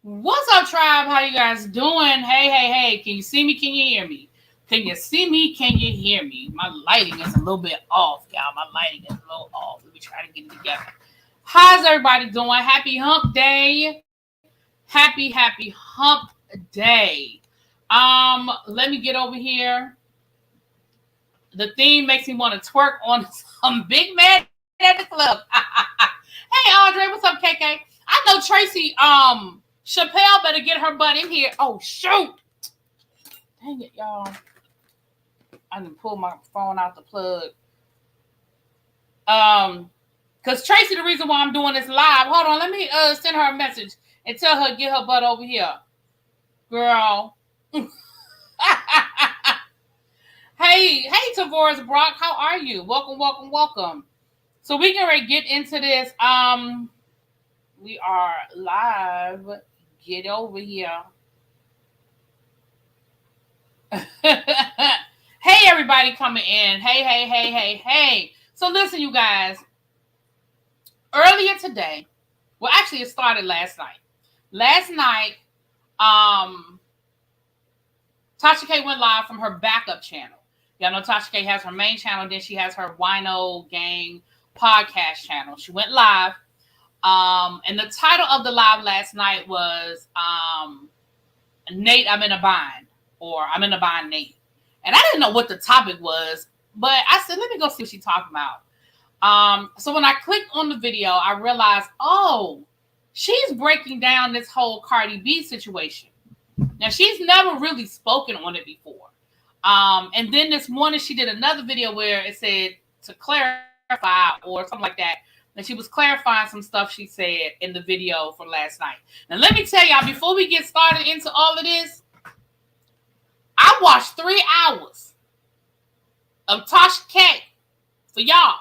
What's up, tribe? How you guys doing? Hey. Can you see me? Can you hear me? Can you see me? Can you hear me? My lighting is a little bit off, y'all. My lighting is a little off. Let me try to get it together. How's everybody doing? Happy hump day. Happy hump day. Let me get over here. The theme makes me want to twerk on some big man at the club. Hey, Andre, what's up, KK? I know Tracy, Chappelle better get her butt in here. Oh, shoot. Dang it, y'all. I didn't pull my phone out the plug. Because Tracy, the reason why I'm doing this live, hold on, let me send her a message and tell her get her butt over here. Girl. Hey, Tavoris Brock, how are you? Welcome. So we can already get into this. We are live. Get over here. Hey, everybody coming in. Hey. So listen, you guys. Earlier today, well, actually, it started last night. Last night, Tasha K went live from her backup channel. Y'all know Tasha K has her main channel, then she has her Wino Gang podcast channel. She went live. And the title of the live last night was Nate, I'm in a bind, or I'm in a bind, Nate. And I didn't know what the topic was, but I said, let me go see what she's talking about. So when I clicked on the video, I realized, oh, she's breaking down this whole Cardi B situation. Now, she's never really spoken on it before. And then this morning, she did another video where it said to clarify or something like that. And she was clarifying some stuff she said in the video from last night. Now, let me tell y'all, before we get started into all of this, I watched 3 hours of Tasha K for y'all.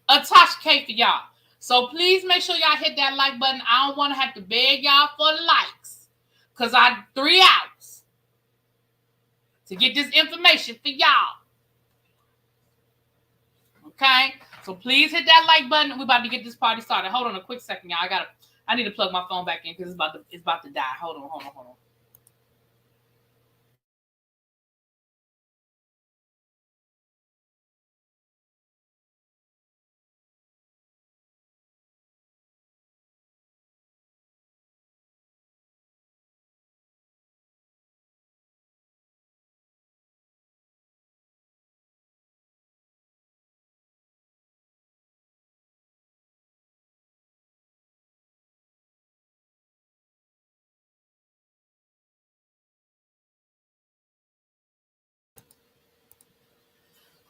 Tasha K for y'all. So please make sure y'all hit that like button. I don't want to have to beg y'all for likes. Because I 3 hours to get this information for y'all. Okay? So please hit that like button. We're about to get this party started. Hold on a quick second, y'all. I need to plug my phone back in because it's about to die. Hold on.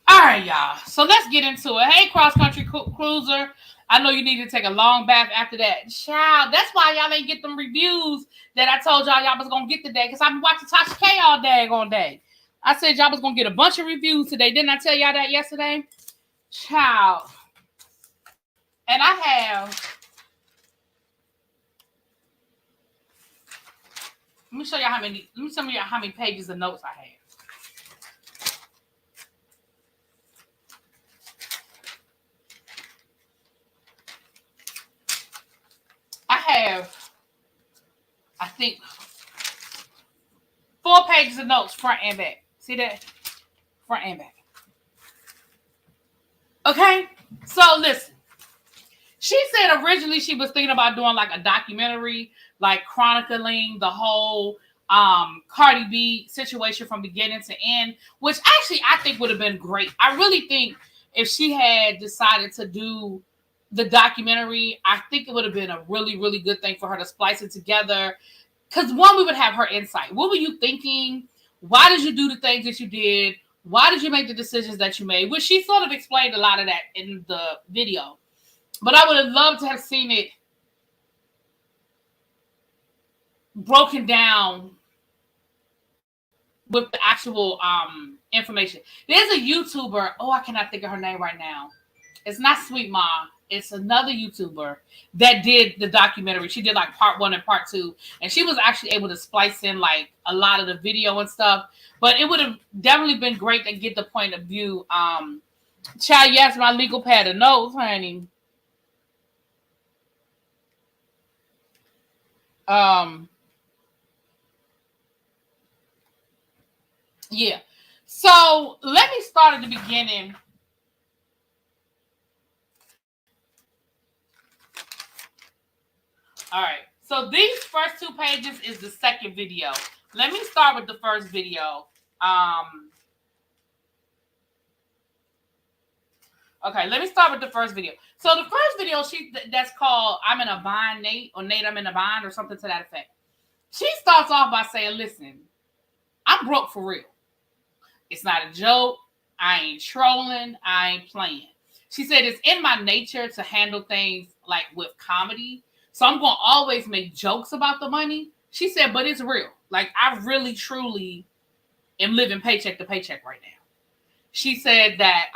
All right, y'all. So let's get into it. Hey, cross country cruiser. I know you need to take a long bath after that. Child, that's why y'all ain't get them reviews that I told y'all was going to get today. Because I've been watching Tasha K all day. I said y'all was going to get a bunch of reviews today. Didn't I tell y'all that yesterday? Child. And I have... Let me show y'all how many pages of notes I have. I have, I think, 4 pages of notes, front and back. See that? Front and back. Okay? So, listen. She said originally she was thinking about doing like a documentary, like chronicling the whole Cardi B situation from beginning to end, which actually I think would have been great. I really think if she had decided to do the documentary, I think it would have been a really, really good thing for her to splice it together. Because one, we would have her insight. What were you thinking? Why did you do the things that you did? Why did you make the decisions that you made? Which she sort of explained a lot of that in the video. But I would have loved to have seen it broken down with the actual information. There's a YouTuber. Oh, I cannot think of her name right now. It's not Sweet Ma. It's another YouTuber that did the documentary. She did like part 1 and part 2. And she was actually able to splice in like a lot of the video and stuff. But it would have definitely been great to get the point of view Child, yes, my legal pad of notes, honey. Yeah. So let me start at the beginning. All right. So these first 2 pages is the second video. Let me start with the first video. Okay, let me start with the first video. So the first video, that's called "I'm in a Bind, Nate," or "Nate, I'm in a Bind," or something to that effect. She starts off by saying, "Listen, I'm broke for real. It's not a joke. I ain't trolling. I ain't playing." She said it's in my nature to handle things like with comedy. So I'm going to always make jokes about the money. She said, but it's real. Like, I really, truly am living paycheck to paycheck right now. She said that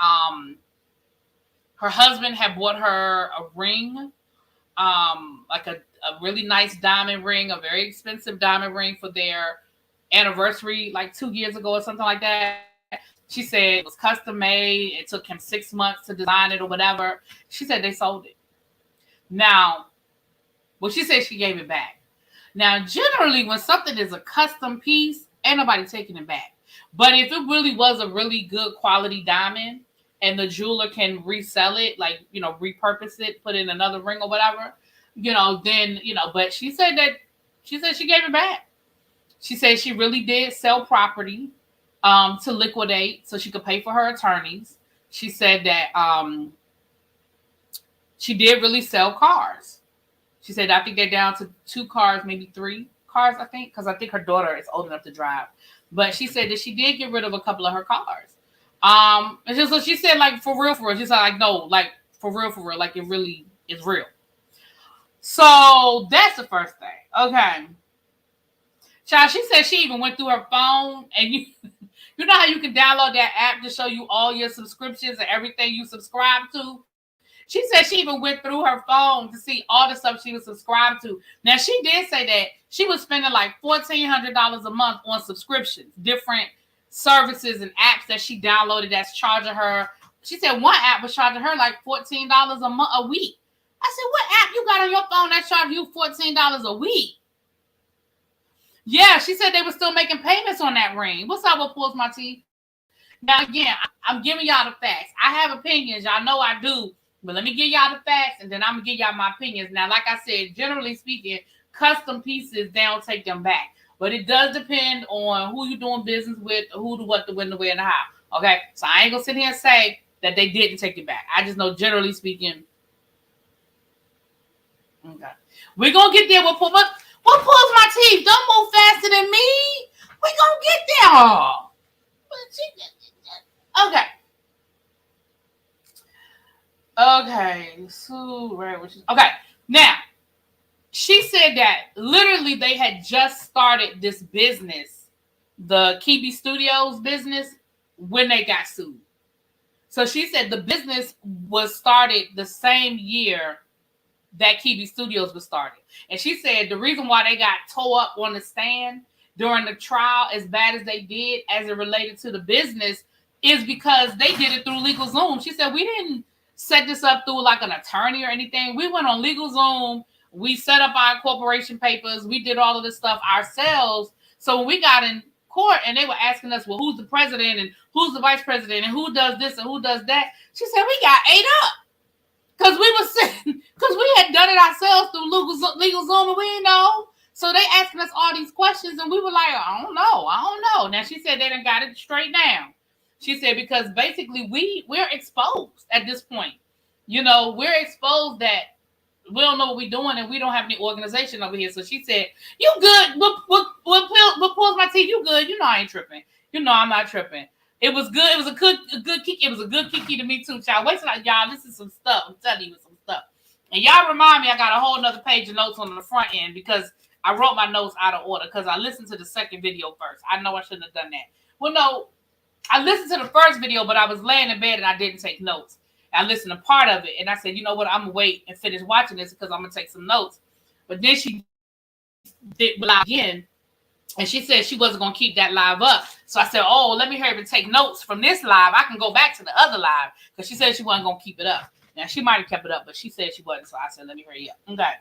her husband had bought her a ring, like a really nice diamond ring, a very expensive diamond ring for their anniversary, like 2 years ago or something like that. She said it was custom made. It took him 6 months to design it or whatever. She said they sold it. Now, well, she said she gave it back. Now, generally, when something is a custom piece, ain't nobody taking it back. But if it really was a really good quality diamond and the jeweler can resell it, like, you know, repurpose it, put in another ring or whatever, you know, then, you know, but she said she gave it back. She said she really did sell property to liquidate so she could pay for her attorneys. She said that she did really sell cars. She said, I think they're down to 2 cars, maybe 3 cars, I think, because I think her daughter is old enough to drive. But she said that she did get rid of a couple of her cars. And so she said, like, for real. She said, like, no, like, for real, like, it really is real. So that's the first thing. Okay. Child, she said she even went through her phone, and you know how you can download that app to show you all your subscriptions and everything you subscribe to? She said she even went through her phone to see all the stuff she was subscribed to. Now, she did say that she was spending like $1,400 a month on subscriptions, different services and apps that she downloaded that's charging her. She said one app was charging her like $14 a week. I said, what app you got on your phone that's charging you $14 a week? Yeah, she said they were still making payments on that ring. What's up with Pulls My Teeth? Now, again, I'm giving y'all the facts. I have opinions. Y'all know I do. But let me give y'all the facts, and then I'm going to give y'all my opinions. Now, like I said, generally speaking, custom pieces, they don't take them back. But it does depend on who you're doing business with, who, the what, the when, the where, and the how. Okay? So I ain't going to sit here and say that they didn't take it back. I just know, generally speaking. Okay. We're going to get there. What pulls my teeth? Don't move faster than me. We're going to get there. Okay. Okay. So, right. Okay. Now, she said that literally they had just started this business, the Kibi Studios business, when they got sued. So she said the business was started the same year that Kibi Studios was started. And she said the reason why they got tore up on the stand during the trial as bad as they did as it related to the business is because they did it through LegalZoom. She said, we didn't set this up through like an attorney or anything. We went on LegalZoom. We set up our incorporation papers. We did all of this stuff ourselves. So when we got in court and they were asking us, well, who's the president and who's the vice president and who does this and who does that? She said, we got ate up. Because we had done it ourselves through LegalZoom and we didn't know. So they asking us all these questions and we were like, I don't know. Now she said they done got it straight down. She said, because basically we're exposed at this point. You know, we're exposed that we don't know what we're doing and we don't have any organization over here. So she said, you good. What pulls my teeth? You good. You know I ain't tripping. You know I'm not tripping. It was good. It was a good kick. It was a good kiki to me too, child. Wait till y'all listen to some stuff. I'm telling you some stuff. And y'all remind me I got a whole nother page of notes on the front end because I wrote my notes out of order because I listened to the second video first. I know I shouldn't have done that. Well, no. I listened to the first video, but I was laying in bed and I didn't take notes. I listened to part of it and I said, you know what? I'm going to wait and finish watching this because I'm going to take some notes. But then she did live again and she said she wasn't going to keep that live up. So I said, oh, let me hurry up and take notes from this live. I can go back to the other live because she said she wasn't going to keep it up. Now, she might have kept it up, but she said she wasn't. So I said, let me hurry up. Okay.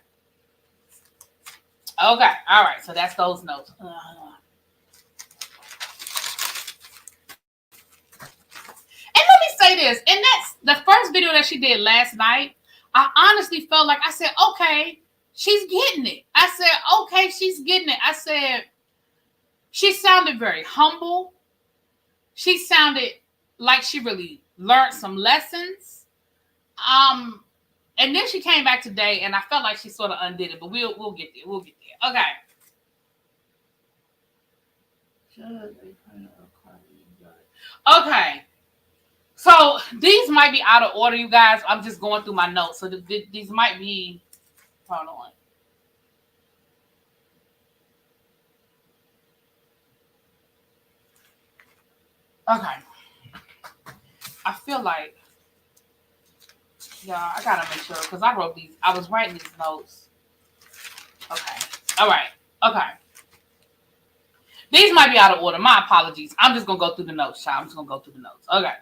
Okay. All right. So that's those notes. And let me say this. And that's the first video that she did last night. I honestly felt like I said, okay, she's getting it. I said, okay, she's getting it. I said, she sounded very humble. She sounded like she really learned some lessons. And then she came back today, and I felt like she sort of undid it, but we'll get there. We'll get there. Okay. Okay. So these might be out of order, you guys. I'm just going through my notes. So these might be, hold on. Okay. I feel like, yeah, I gotta make sure because I wrote these. I was writing these notes. Okay. All right. Okay. These might be out of order. My apologies. I'm just gonna go through the notes, child. I'm just gonna go through the notes. Okay.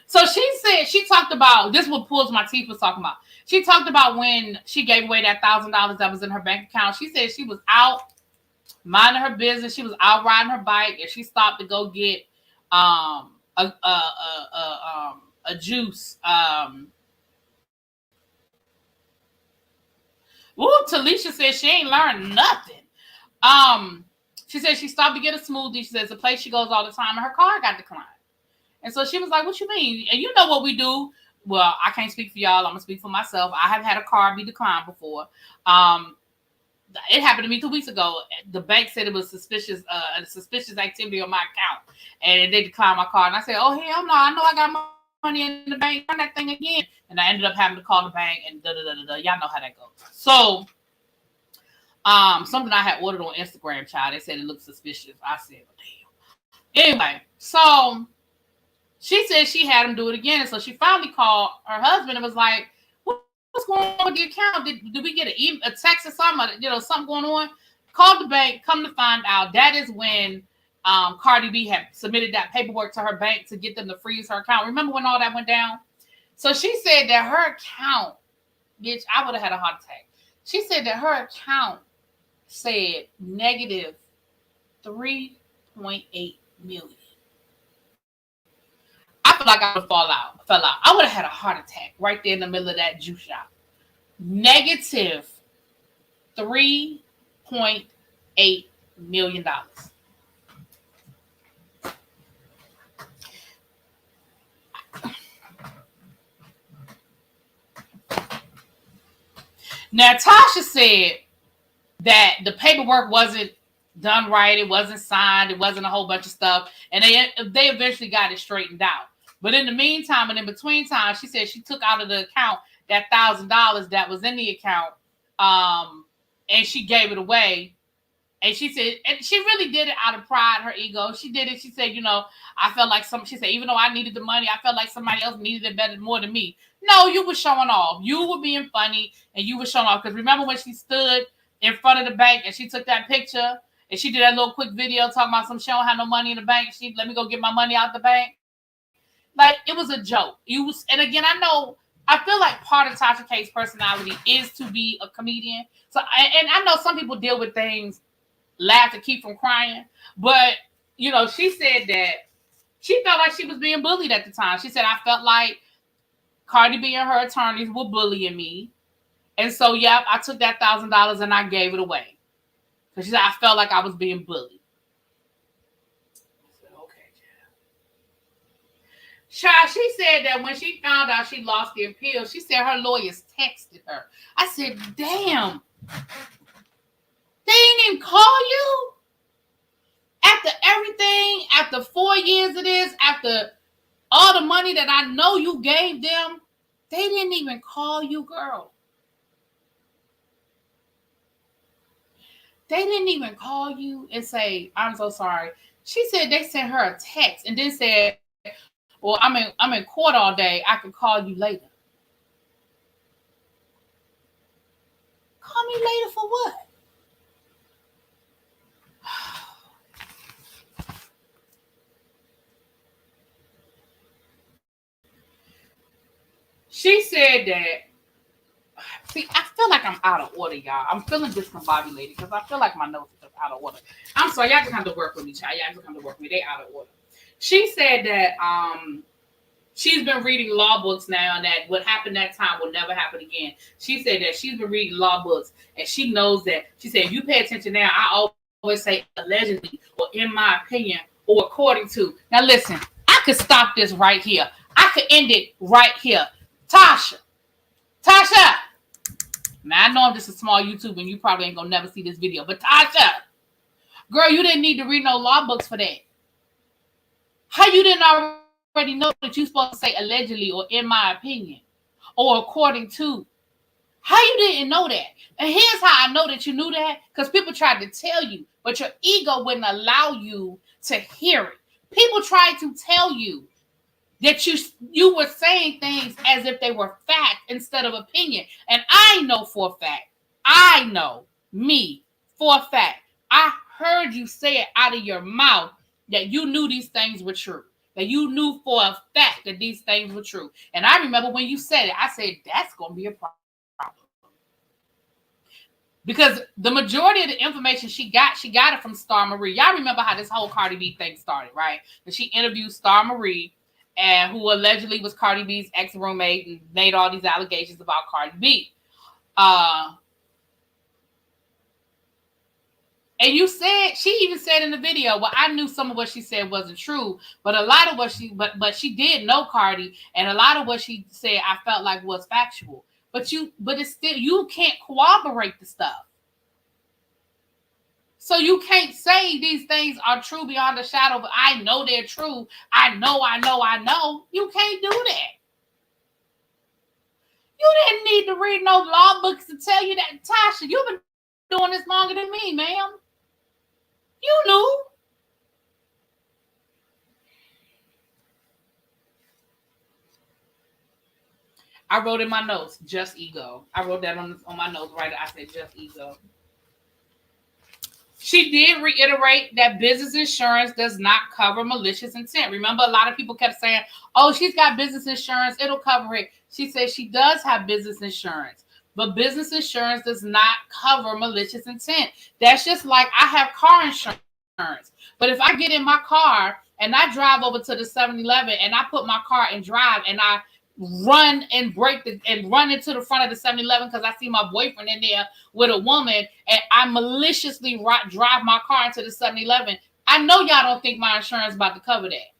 So she talked about, this is what Pulls My Teeth was talking about. She talked about when she gave away that $1,000 that was in her bank account. She said she was out minding her business. She was out riding her bike, and she stopped to go get a juice. Talisha said she ain't learned nothing. She said she stopped to get a smoothie. She says the place she goes all the time, and her car got declined. And so she was like, what you mean? And you know what we do. Well, I can't speak for y'all. I'm going to speak for myself. I have had a car be declined before. It happened to me 2 weeks ago. The bank said it was suspicious activity on my account. And they declined my car. And I said, oh, hell no. I know I got money in the bank. Run that thing again. And I ended up having to call the bank and da-da-da-da-da. Y'all know how that goes. So, something I had ordered on Instagram, child. They said it looked suspicious. I said, damn. Anyway, so she said she had him do it again. And so she finally called her husband and was like, what's going on with the account? Did we get a text or something? Something going on? Called the bank. Come to find out, that is when Cardi B had submitted that paperwork to her bank to get them to freeze her account. Remember when all that went down? So she said that her account, bitch, I would have had a heart attack. She said that her account said negative 3.8 million. I feel like I would fell out. I would have had a heart attack right there in the middle of that juice shop. Negative $3.8 million. Now, Tasha said that the paperwork wasn't done right. It wasn't signed. It wasn't a whole bunch of stuff. And they eventually got it straightened out. But in the meantime and in between time, she said she took out of the account that $1,000 that was in the account, and she gave it away. And she said, and she really did it out of pride, her ego. She did it. She said, I felt like she said, even though I needed the money, I felt like somebody else needed it better, more than me. No, you were showing off. You were being funny, and you were showing off. Because remember when she stood in front of the bank and she took that picture and she did that little quick video talking about she don't have no money in the bank. She let me go get my money out the bank. Like, it was a joke. And again, I feel like part of Tasha K's personality is to be a comedian. So, and I know some people deal with things, laugh to keep from crying. But, she said that she felt like she was being bullied at the time. She said, I felt like Cardi B and her attorneys were bullying me. And so, I took that $1,000 and I gave it away. Because she said, I felt like I was being bullied. Child, she said that when she found out she lost the appeal, she said her lawyers texted her. I said, damn. They didn't even call you? After everything, after 4 years of this, after all the money that I know you gave them, they didn't even call you, girl. They didn't even call you and say, I'm so sorry. She said they sent her a text and then said, well, I'm in court all day. I can call you later. Call me later for what? She said that, see, I feel like I'm out of order, y'all. I'm feeling discombobulated because I feel like my notes are just out of order. I'm sorry, y'all just come to work with me, child. Y'all just come to work with me. They out of order. She said that she's been reading law books now, and that what happened that time will never happen again. She said that she's been reading law books, and she knows that. She said, if you pay attention now, I always say allegedly, or in my opinion, or according to. Now listen, I could stop this right here. I could end it right here. Tasha. Now I know I'm just a small YouTube, and you probably ain't gonna never see this video, but Tasha, girl, you didn't need to read no law books for that. How you didn't already know that you're supposed to say allegedly or in my opinion or according to? How you didn't know that? And here's how I know that you knew that, because people tried to tell you, but your ego wouldn't allow you to hear it. People tried to tell you that you were saying things as if they were fact instead of opinion. And I know for a fact, I know me for a fact, I heard you say it out of your mouth that you knew these things were true. That you knew for a fact that these things were true. And I remember when you said it, I said, that's going to be a problem. Because the majority of the information she got it from Star Marie. Y'all remember how this whole Cardi B thing started, right? That she interviewed Star Marie, and who allegedly was Cardi B's ex-roommate and made all these allegations about Cardi B. And you said, she even said in the video, well, I knew some of what she said wasn't true, but a lot of what she did know Cardi, and a lot of what she said I felt like was factual. But it's still, you can't corroborate the stuff. So you can't say these things are true beyond a shadow, but I know they're true. I know. You can't do that. You didn't need to read no law books to tell you that. Tasha, you've been doing this longer than me, ma'am. You knew. I wrote in my notes, just ego. I wrote that on my notes, right? I said, just ego. She did reiterate that business insurance does not cover malicious intent. Remember, a lot of people kept saying, oh, she's got business insurance, it'll cover it. She said she does have business insurance, but business insurance does not cover malicious intent. That's just like I have car insurance. But if I get in my car and I drive over to the 7-Eleven and I put my car in drive and I run and run into the front of the 7-Eleven because I see my boyfriend in there with a woman, and I maliciously drive my car into the 7-Eleven, I know y'all don't think my insurance is about to cover that.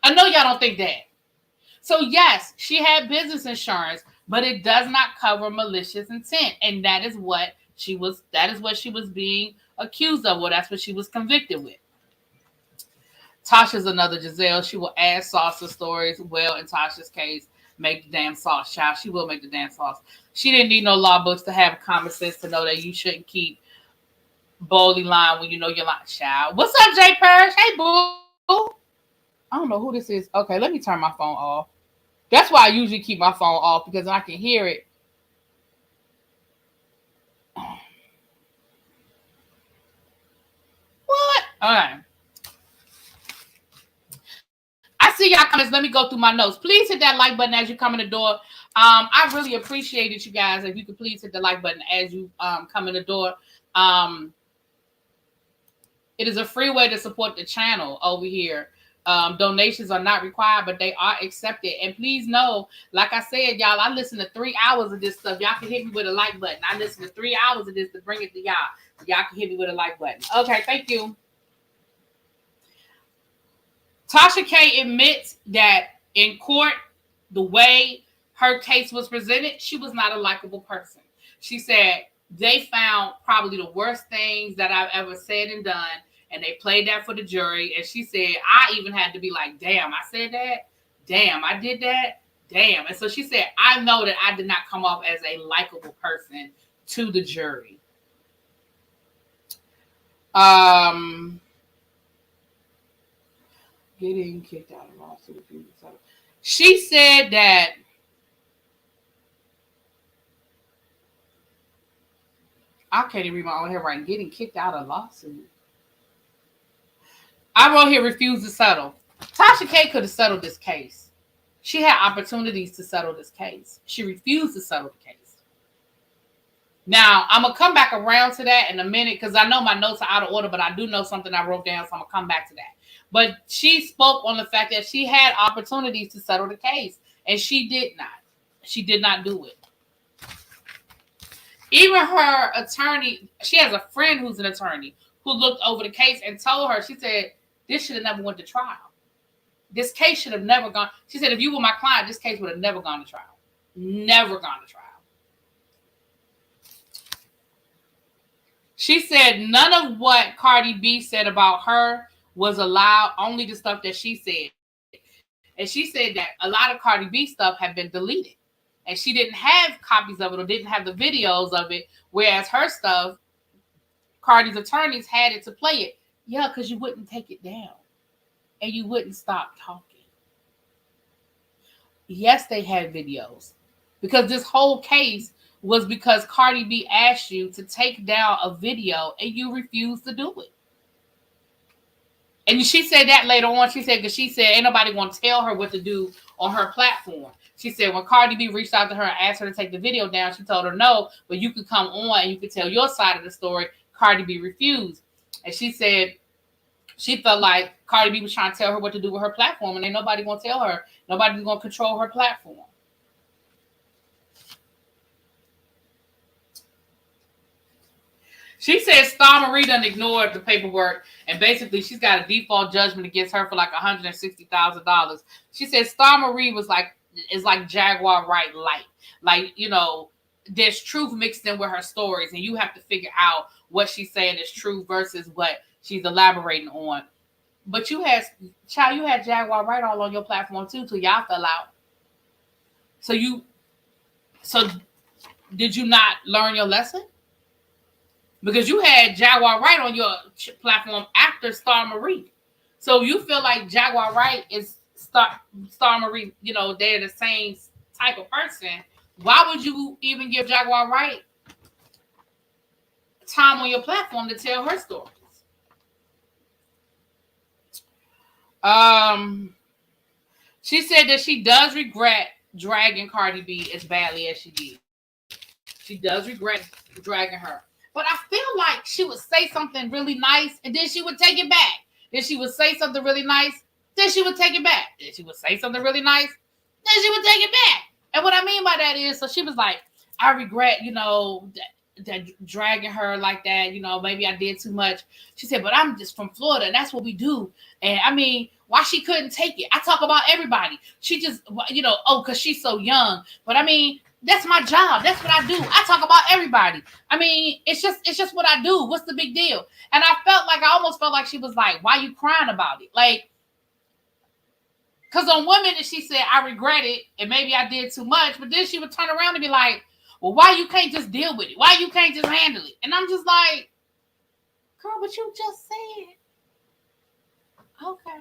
I know y'all don't think that. So yes, she had business insurance, but it does not cover malicious intent, and that is what she was being accused of. Well, that's what she was convicted with. Tasha's another Giselle. She will add sauce to stories. Well, in Tasha's case, make the damn sauce, child. She will make the damn sauce. She didn't need no law books to have common sense to know that you shouldn't keep boldly lying when you know you're lying, child. What's up, Jay Parrish? Hey, boo. I don't know who this is. Okay, let me turn my phone off. That's why I usually keep my phone off, because I can hear it. What? All right. I see y'all comments. Let me go through my notes. Please hit that like button as you come in the door. I really appreciate it, you guys. If you could please hit the like button as you come in the door. It is a free way to support the channel over here. Donations are not required, but they are accepted. And please know, like I said, y'all, I listen to 3 hours of this stuff. Y'all can hit me with a like button. I listen to 3 hours of this to bring it to y'all. So y'all can hit me with a like button. Okay, thank you. Tasha K admits that in court, the way her case was presented, she was not a likable person. She said they found probably the worst things that I've ever said and done, and they played that for the jury. And she said, I even had to be like, damn, I said that. Damn, I did that. Damn. And so she said, I know that I did not come off as a likable person to the jury. Getting kicked out of lawsuit. She said that I can't even read my own handwriting. Getting kicked out of lawsuit. I wrote here, refuse to settle. Tasha K could have settled this case. She had opportunities to settle this case. She refused to settle the case. Now, I'm going to come back around to that in a minute because I know my notes are out of order, but I do know something I wrote down, so I'm going to come back to that. But she spoke on the fact that she had opportunities to settle the case, and she did not. She did not do it. Even her attorney, she has a friend who's an attorney who looked over the case and told her, she said, this should have never went to trial. This case should have never gone. She said, if you were my client, this case would have never gone to trial. Never gone to trial. She said none of what Cardi B said about her was allowed, only the stuff that she said. And she said that a lot of Cardi B stuff had been deleted. And she didn't have copies of it or didn't have the videos of it. Whereas her stuff, Cardi's attorneys had it to play it. Yeah, because you wouldn't take it down. And you wouldn't stop talking. Yes, they had videos. Because this whole case was because Cardi B asked you to take down a video and you refused to do it. And she said that later on. She said, because she said ain't nobody going to tell her what to do on her platform. She said when Cardi B reached out to her and asked her to take the video down, she told her no, but you could come on and you could tell your side of the story. Cardi B refused. And she said she felt like Cardi B was trying to tell her what to do with her platform, and ain't nobody going to tell her. Nobody's going to control her platform. She said Star Marie done ignored the paperwork, and basically she's got a default judgment against her for like $160,000. She said Star Marie is like Jaguar Wright light. Like, you know, there's truth mixed in with her stories, and you have to figure out what she's saying is true versus what she's elaborating on. But you had Jaguar Wright all on your platform too, till y'all fell out. So did you not learn your lesson? Because you had Jaguar Wright on your platform after Star Marie. So you feel like Jaguar Wright is Star Marie, you know, they're the same type of person. Why would you even give Jaguar Wright time on your platform to tell her stories? She said that she does regret dragging Cardi B as badly as she did. She does regret dragging her. But I feel like she would say something really nice, and then she would take it back. Then she would say something really nice, then she would take it back. Then she would say something really nice, then she would take it back. And what I mean by that is, so she was like, I regret, you know, that dragging her like that. You know, maybe I did too much. She said, but I'm just from Florida, and that's what we do. And I mean, why she couldn't take it? I talk about everybody. She just, you know, because she's so young. But I mean, that's my job. That's what I do. I talk about everybody. I mean, it's just what I do. What's the big deal? And I almost felt like she was like, why you crying about it? Like, because on one minute she said, I regret it, and maybe I did too much. But then she would turn around and be like, well, why you can't just deal with it? Why you can't just handle it? And I'm just like, girl, but you just said. Okay.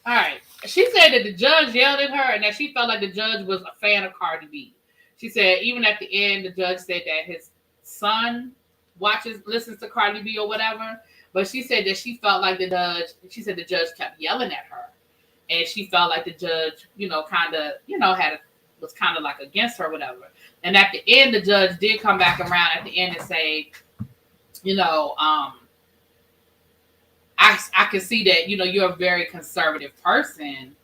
All right. She said that the judge yelled at her and that she felt like the judge was a fan of Cardi B. She said even at the end, the judge said that his son listens to Cardi B or whatever. But she said that she felt like the judge kept yelling at her. And she felt like the judge, you know, kind of, you know, was kind of like against her or whatever. And at the end, the judge did come back around at the end and say, you know, I can see that, you know, you're a very conservative person,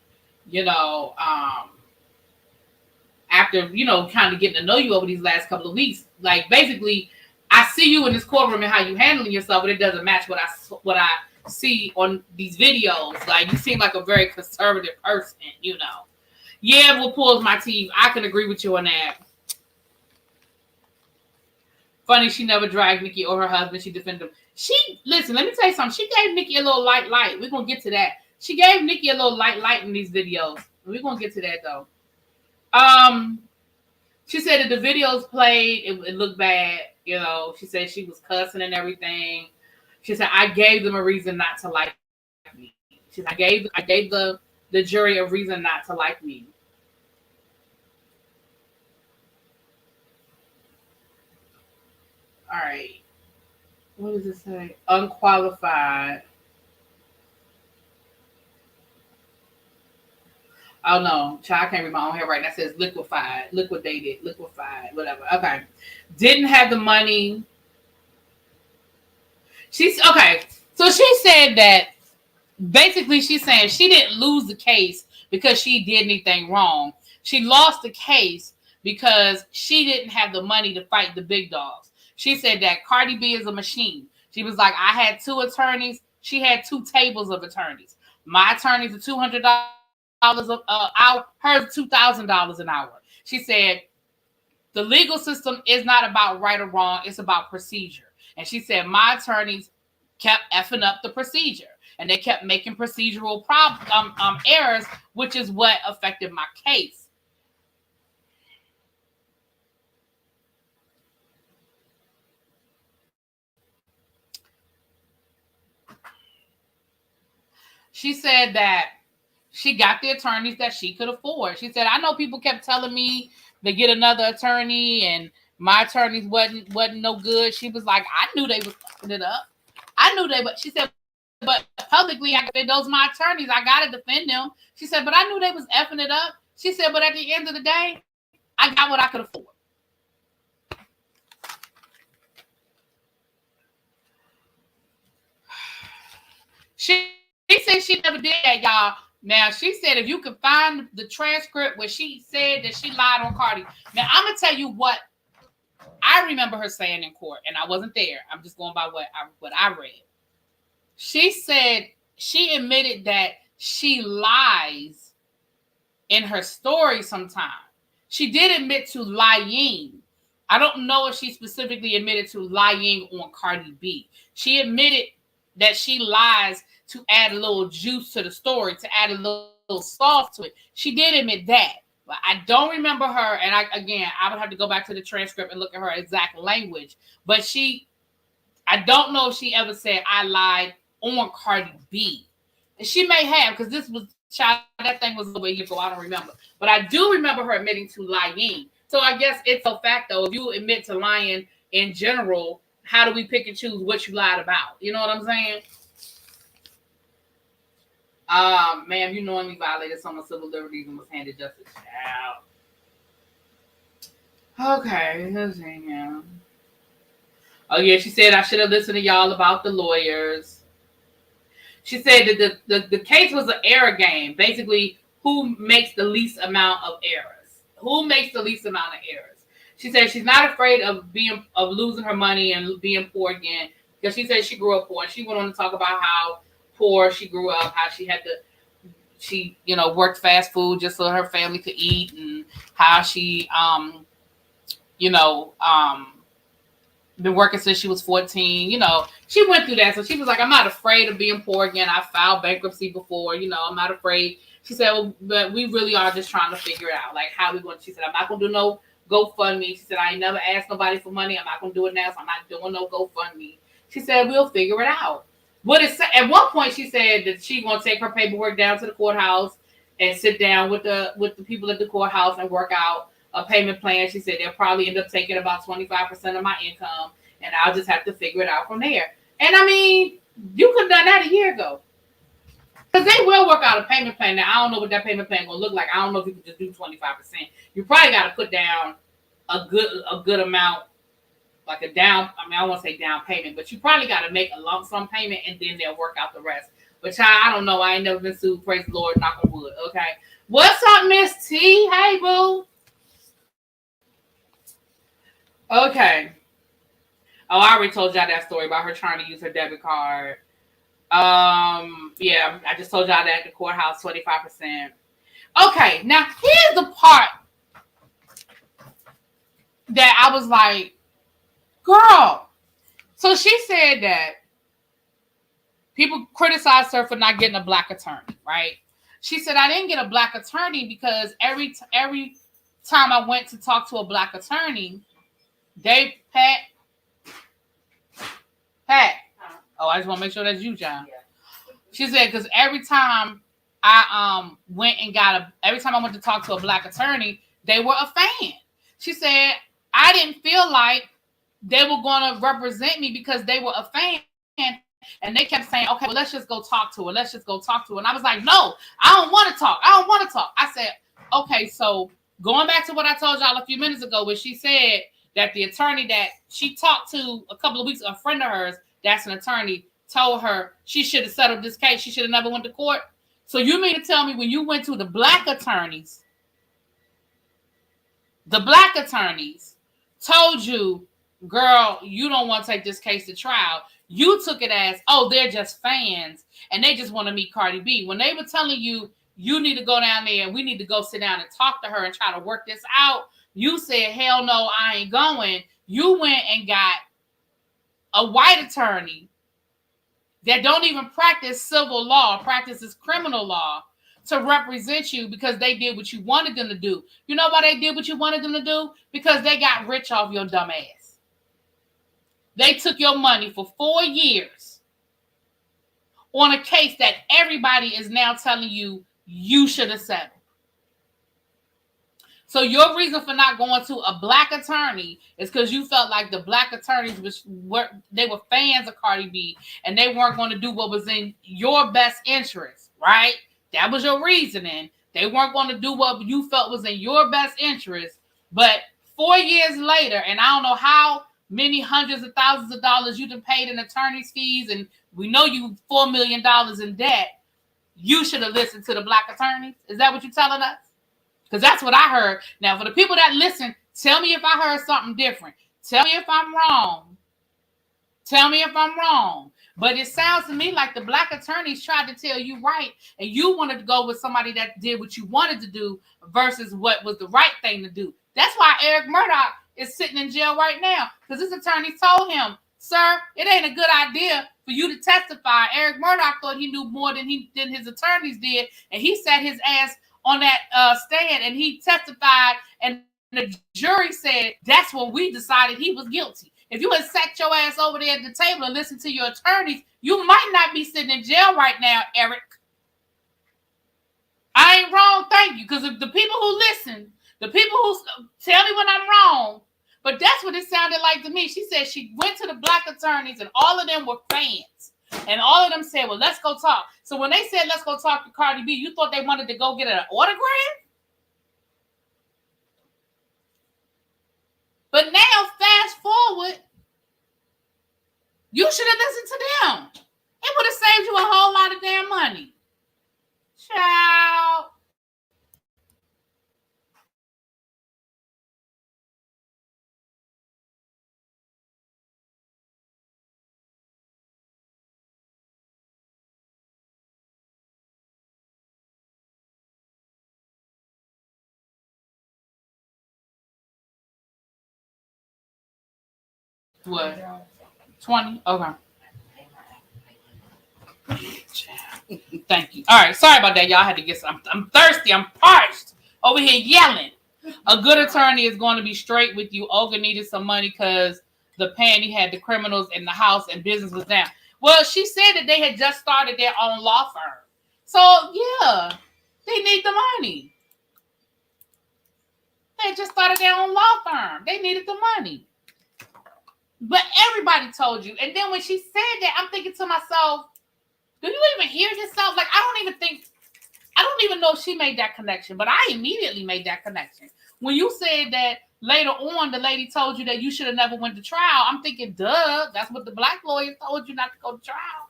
you know, after, you know, kind of getting to know you over these last couple of weeks. Like, basically, I see you in this courtroom and how you handling yourself, but it doesn't match what I see on these videos. Like, you seem like a very conservative person, you know. Yeah, what pulls my teeth. I can agree with you on that. Funny, she never dragged Nikki or her husband. She defended them. Listen, let me tell you something. She gave Nikki a little light. We're going to get to that. She gave Nikki a little light in these videos. We're going to get to that, though. She said that the videos played, it looked bad. You know, she said she was cussing and everything. She said, I gave them a reason not to like me. She said, I gave the jury a reason not to like me. All right. What does it say? Unqualified. Oh no, child, I can't read my own hair right now. It says liquidated, whatever. Okay. Didn't have the money. She's okay. So she said that basically she's saying she didn't lose the case because she did anything wrong. She lost the case because she didn't have the money to fight the big dogs. She said that Cardi B is a machine. She was like, I had 2 attorneys. She had 2 tables of attorneys. My attorneys are $200 an hour. Hers $2,000 an hour. She said the legal system is not about right or wrong. It's about procedure. And she said my attorneys kept effing up the procedure. And they kept making procedural errors, which is what affected my case. She said that she got the attorneys that she could afford. She said, I know people kept telling me to get another attorney and my attorneys wasn't no good. She was like, I knew they was fucking it up. I knew they would. She said, but publicly, I said, those are my attorneys. I got to defend them. She said, but I knew they was effing it up. She said, but at the end of the day, I got what I could afford. She said she never did that, y'all. Now, she said if you could find the transcript where she said that she lied on Cardi. Now, I'm going to tell you what I remember her saying in court, and I wasn't there. I'm just going by what I read. She said she admitted that she lies in her story sometimes. She did admit to lying. I don't know if she specifically admitted to lying on Cardi B. She admitted that she lies to add a little juice to the story, to add a little sauce to it. She did admit that. But I don't remember her, and I would have to go back to the transcript and look at her exact language. But I don't know if she ever said I lied on Cardi B. And she may have, because that thing was over a year ago. I don't remember. But I do remember her admitting to lying. So I guess it's a fact, though. If you admit to lying in general, how do we pick and choose what you lied about? You know what I'm saying? Ma'am, you knowingly violated someone's civil liberties and was handed justice. Okay, let's see here. Oh yeah, she said I should have listened to y'all about the lawyers. She said that the case was an error game. Basically, who makes the least amount of errors? Who makes the least amount of errors? She said she's not afraid of losing her money and being poor again, because she said she grew up poor. And she went on to talk about how poor she grew up, how she worked fast food just so her family could eat, and how she been working since she was 14. She went through that. So she was like, I'm not afraid of being poor again. I filed bankruptcy before, I'm not afraid. She said, well, but we really are just trying to figure it out. Like, how we going to, she said, I'm not going to do no GoFundMe. She said, I ain't never asked nobody for money. I'm not going to do it now. So I'm not doing no GoFundMe. She said, we'll figure it out. At one point, she said that she going to take her paperwork down to the courthouse and sit down with the people at the courthouse and work out a payment plan. She said they'll probably end up taking about 25% of my income, and I'll just have to figure it out from there. And I mean, you could have done that a year ago, because they will work out a payment plan. Now, I don't know what that payment plan going to look like. I don't know if you could just do 25%. You probably got to put down a good amount, like a down. I mean, I won't say down payment, but you probably got to make a lump sum payment, and then they'll work out the rest. But child, I don't know. I ain't never been sued. Praise the Lord, knock on wood. Okay, what's up, Miss T? Hey, boo. Okay. Oh, I already told y'all that story about her trying to use her debit card. Yeah, I just told y'all that at the courthouse, 25%. Okay, now here's the part that I was like, girl. So she said that people criticized her for not getting a black attorney, right? She said, I didn't get a black attorney because every time I went to talk to a black attorney, Pat. Oh, I just want to make sure that's you, John. Yeah. She said, because every time I went to talk to a black attorney, they were a fan. She said, I didn't feel like they were going to represent me because they were a fan. And they kept saying, okay, well, let's just go talk to her. Let's just go talk to her. And I was like, no, I don't want to talk. I don't want to talk. I said, okay, so going back to what I told y'all a few minutes ago, where she said that the attorney that she talked to a couple of weeks, a friend of hers, that's an attorney, told her she should have settled this case. She should have never went to court. So you mean to tell me when you went to the black attorneys told you, girl, you don't want to take this case to trial. You took it as, oh, they're just fans and they just want to meet Cardi B. When they were telling you, you need to go down there and we need to go sit down and talk to her and try to work this out, you said, hell no, I ain't going. You went and got a white attorney that don't even practice civil law, practices criminal law, to represent you because they did what you wanted them to do. You know why they did what you wanted them to do? Because they got rich off your dumb ass. They took your money for 4 years on a case that everybody is now telling you you should have settled. So your reason for not going to a black attorney is because you felt like the black attorneys were fans of Cardi B and they weren't going to do what was in your best interest, right? That was your reasoning. They weren't going to do what you felt was in your best interest. But 4 years later, and I don't know how many hundreds of thousands of dollars you done paid in attorney's fees, and we know you $4 million in debt, you should have listened to the black attorneys. Is that what you're telling us? Because that's what I heard. Now, for the people that listen, tell me if I heard something different. Tell me if I'm wrong. Tell me if I'm wrong. But it sounds to me like the black attorneys tried to tell you right, and you wanted to go with somebody that did what you wanted to do versus what was the right thing to do. That's why Eric Murdoch is sitting in jail right now, because his attorney told him, sir, it ain't a good idea for you to testify. Eric Murdoch thought he knew more than his attorneys did, and he sat his ass on that stand and he testified, and the jury said that's when we decided he was guilty. If you had sat your ass over there at the table and listened to your attorneys, you might not be sitting in jail right now, Eric. I ain't wrong, thank you. Because if the people who listen, the people who tell me when I'm wrong, but that's what it sounded like to me. She said she went to the black attorneys and all of them were fans. And all of them said, well, let's go talk. So when they said, let's go talk to Cardi B, you thought they wanted to go get an autograph? But now, fast forward, you should have listened to them. It would have saved you a whole lot of damn money. Ciao. What? 20? Okay. Thank you. All right. Sorry about that, y'all. I had to get some. I'm thirsty. I'm parched. Over here yelling. A good attorney is going to be straight with you. Olga needed some money because the panty had the criminals in the house and business was down. Well, she said that they had just started their own law firm. So, yeah, they need the money. They just started their own law firm. They needed the money. But everybody told you. And then when she said that, I'm thinking to myself, do you even hear yourself? Like, I don't even know if she made that connection, but I immediately made that connection. When you said that later on, the lady told you that you should have never went to trial, I'm thinking, duh, that's what the black lawyer told you, not to go to trial.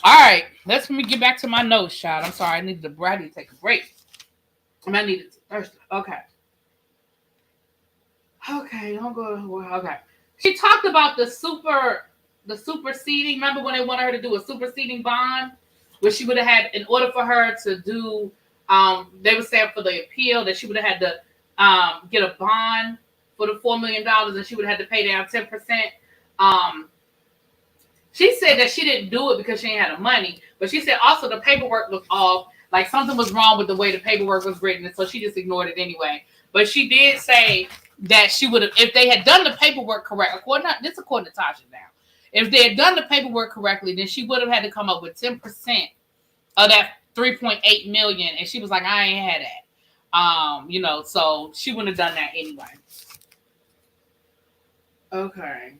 All right, let me get back to my notes, child. I'm sorry, I need to take a break. I need it thirsty. Okay. Don't go. Okay. She talked about the superseding. Remember when they wanted her to do a superseding bond, where she would have had, in order for her to do, they were saying for the appeal that she would have had to get a bond for the $4 million, and she would have had to pay down 10%. She said that she didn't do it because she ain't had the money, but she said also the paperwork was off. Like something was wrong with the way the paperwork was written, and so she just ignored it anyway. But she did say that she would have, if they had done the paperwork correct, according to Tasha now, if they had done the paperwork correctly, then she would have had to come up with 10% of that $3.8 million. And she was like, I ain't had So she wouldn't have done that anyway. Okay.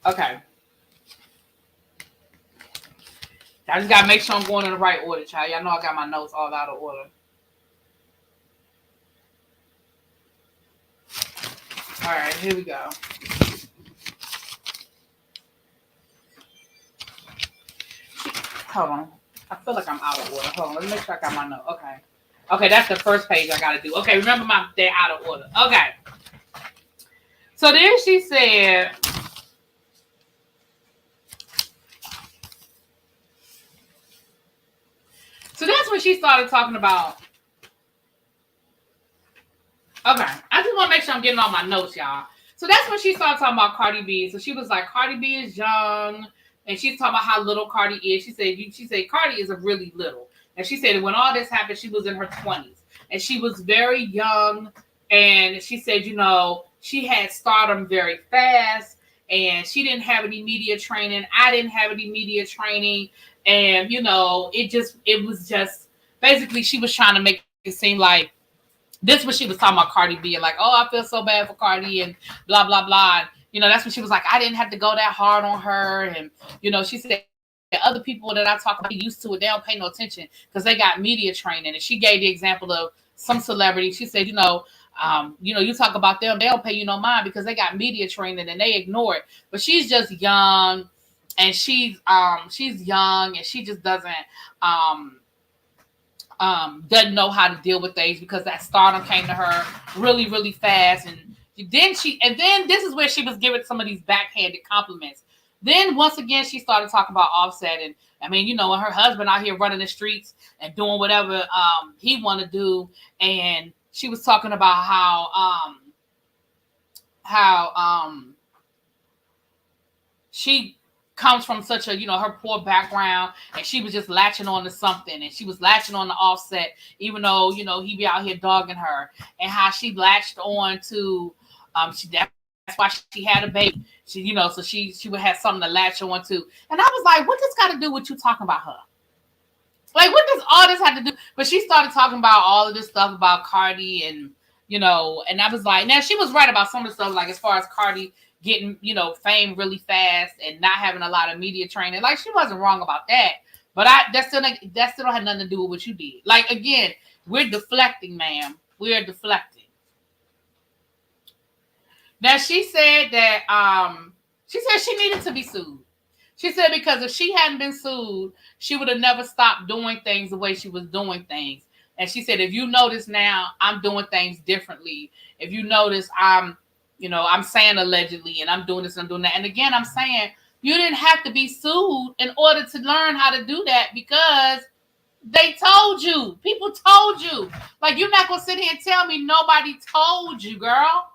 Okay. I just gotta make sure I'm going in the right order, child. Y'all know I got my notes all out of order. All right, here we go. Hold on. I feel like I'm out of order. Hold on. Let me make sure I got my note. Okay. Okay, that's the first page I gotta do. Okay, remember they're out of order. Okay. So then she said, so that's when she started talking about. Okay, I just want to make sure I'm getting all my notes, y'all. So that's when she started talking about Cardi B. So she was like, Cardi B is young, and she's talking about how little Cardi is. She said Cardi is a really little, and she said when all this happened, she was in her 20s, and she was very young, and she said, she had stardom very fast, and she didn't have any media training. I didn't have any media training, and it was just basically she was trying to make it seem like. This was she was talking about Cardi B and like, oh, I feel so bad for Cardi and blah, blah, blah. And, that's when she was like, I didn't have to go that hard on her. And, she said other people that I talk about used to it, they don't pay no attention because they got media training. And she gave the example of some celebrity. She said, you talk about them, they don't pay you no mind because they got media training and they ignore it. But she's just young and she's young and she just doesn't know how to deal with things because that stardom came to her really, really fast. And then this is where she was giving some of these backhanded compliments. Then once again, she started talking about Offset. And I mean, and her husband out here running the streets and doing whatever he want to do. And she was talking about how she comes from such a, her poor background, and she was just latching on to something, and she was latching on the Offset, even though, he be out here dogging her, and how she latched on to, that's why she had a baby. She, so she would have something to latch on to. And I was like, what does got to do with you talking about her? Like, what does all this have to do? But she started talking about all of this stuff about Cardi and, and I was like, now she was right about some of the stuff, like as far as Cardi getting, fame really fast and not having a lot of media training. Like, she wasn't wrong about that. But that still don't have nothing to do with what you did. Like, again, we're deflecting, ma'am. We're deflecting. Now, she said that she needed to be sued. She said because if she hadn't been sued, she would have never stopped doing things the way she was doing things. And she said, if you notice now, I'm doing things differently. If you notice, I'm saying allegedly, and I'm doing this and I'm doing that. And again, I'm saying you didn't have to be sued in order to learn how to do that because they told you. People told you. Like, you're not going to sit here and tell me nobody told you, girl.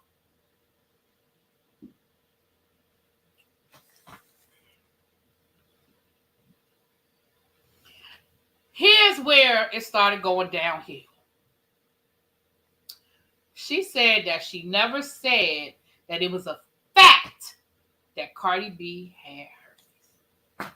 Here's where it started going downhill. She said that she never said that it was a fact that Cardi B had herpes.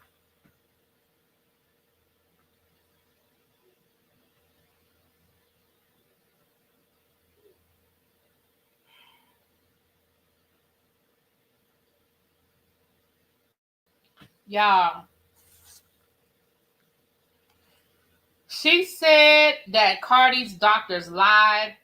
Y'all, she said that Cardi's doctors lied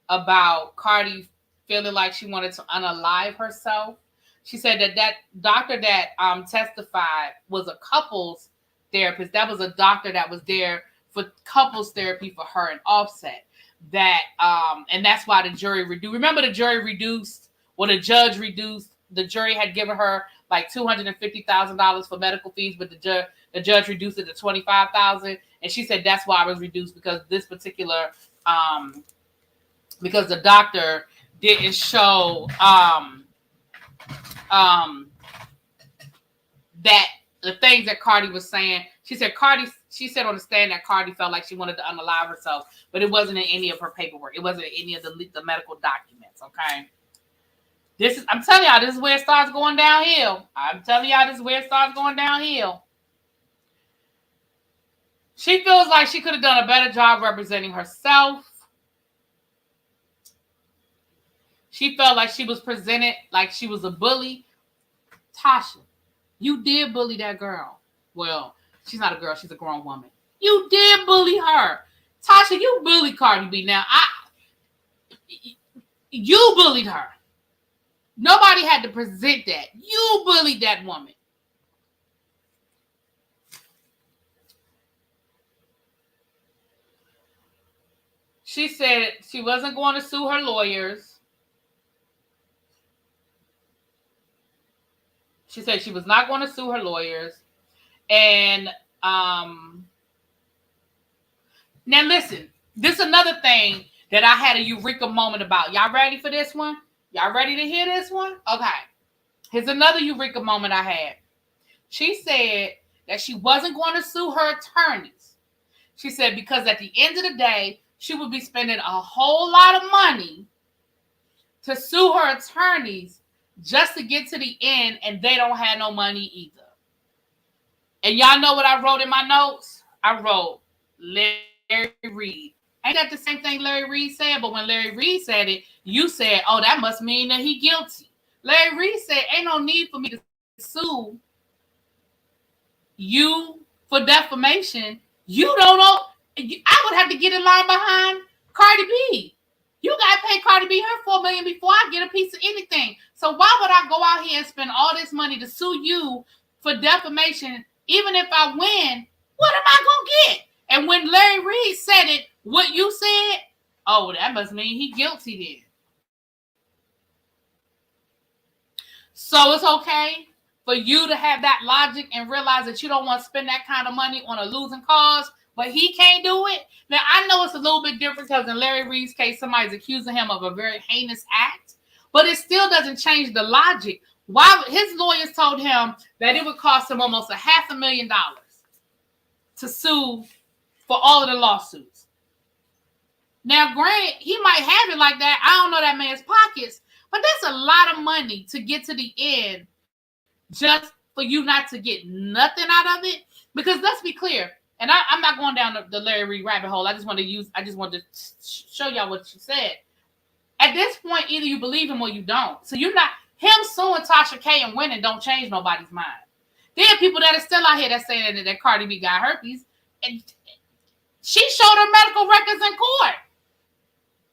about Cardi feeling like she wanted to unalive herself. She said that doctor that testified was a couples therapist. That was a doctor that was there for couples therapy for her and Offset. That and that's why the jury reduced. Remember, the jury reduced, or the judge reduced. The jury had given her like $250,000 for medical fees, but the judge reduced it to $25,000. And she said that's why it was reduced because this particular because the doctor didn't show that the things that Cardi was saying. She said on the stand that Cardi felt like she wanted to unalive herself, but it wasn't in any of her paperwork. It wasn't in any of the medical documents. Okay. I'm telling y'all, this is where it starts going downhill. I'm telling y'all, this is where it starts going downhill. She feels like she could have done a better job representing herself. She felt like she was presented like she was a bully. Tasha, you did bully that girl. Well, she's not a girl. She's a grown woman. You did bully her. Tasha, you bullied Cardi B. Now, you bullied her. Nobody had to present that. You bullied that woman. She said she wasn't going to sue her lawyers. She said she was not going to sue her lawyers. And now listen, this is another thing that I had a eureka moment about. Y'all ready for this one? Y'all ready to hear this one? Okay. Here's another eureka moment I had. She said that she wasn't going to sue her attorneys. She said because at the end of the day, she would be spending a whole lot of money to sue her attorneys just to get to the end, and they don't have no money either. And y'all know what I wrote in my notes? I wrote Larry Reed. Ain't that the same thing Larry Reed said? But when Larry Reed said it, you said, oh, that must mean that he guilty. Larry Reed said, ain't no need for me to sue you for defamation. You don't know. I would have to get in line behind Cardi B. You got to pay Cardi B her $4 million before I get a piece of anything. So why would I go out here and spend all this money to sue you for defamation? Even if I win, what am I going to get? And when Larry Reed said it, what you said, oh, that must mean he guilty then. So it's okay for you to have that logic and realize that you don't want to spend that kind of money on a losing cause, but he can't do it. Now, I know it's a little bit different because in Larry Reed's case, somebody's accusing him of a very heinous act, but it still doesn't change the logic. Why his lawyers told him that it would cost him almost $500,000 to sue for all of the lawsuits. Now, granted, he might have it like that. I don't know that man's pockets, but that's a lot of money to get to the end just for you not to get nothing out of it. Because let's be clear, and I'm not going down the Larry Reed rabbit hole. I just wanted to show y'all what she said. At this point, either you believe him or you don't. So you're not him suing Tasha K and winning don't change nobody's mind. There are people that are still out here that saying that Cardi B got herpes, and she showed her medical records in court.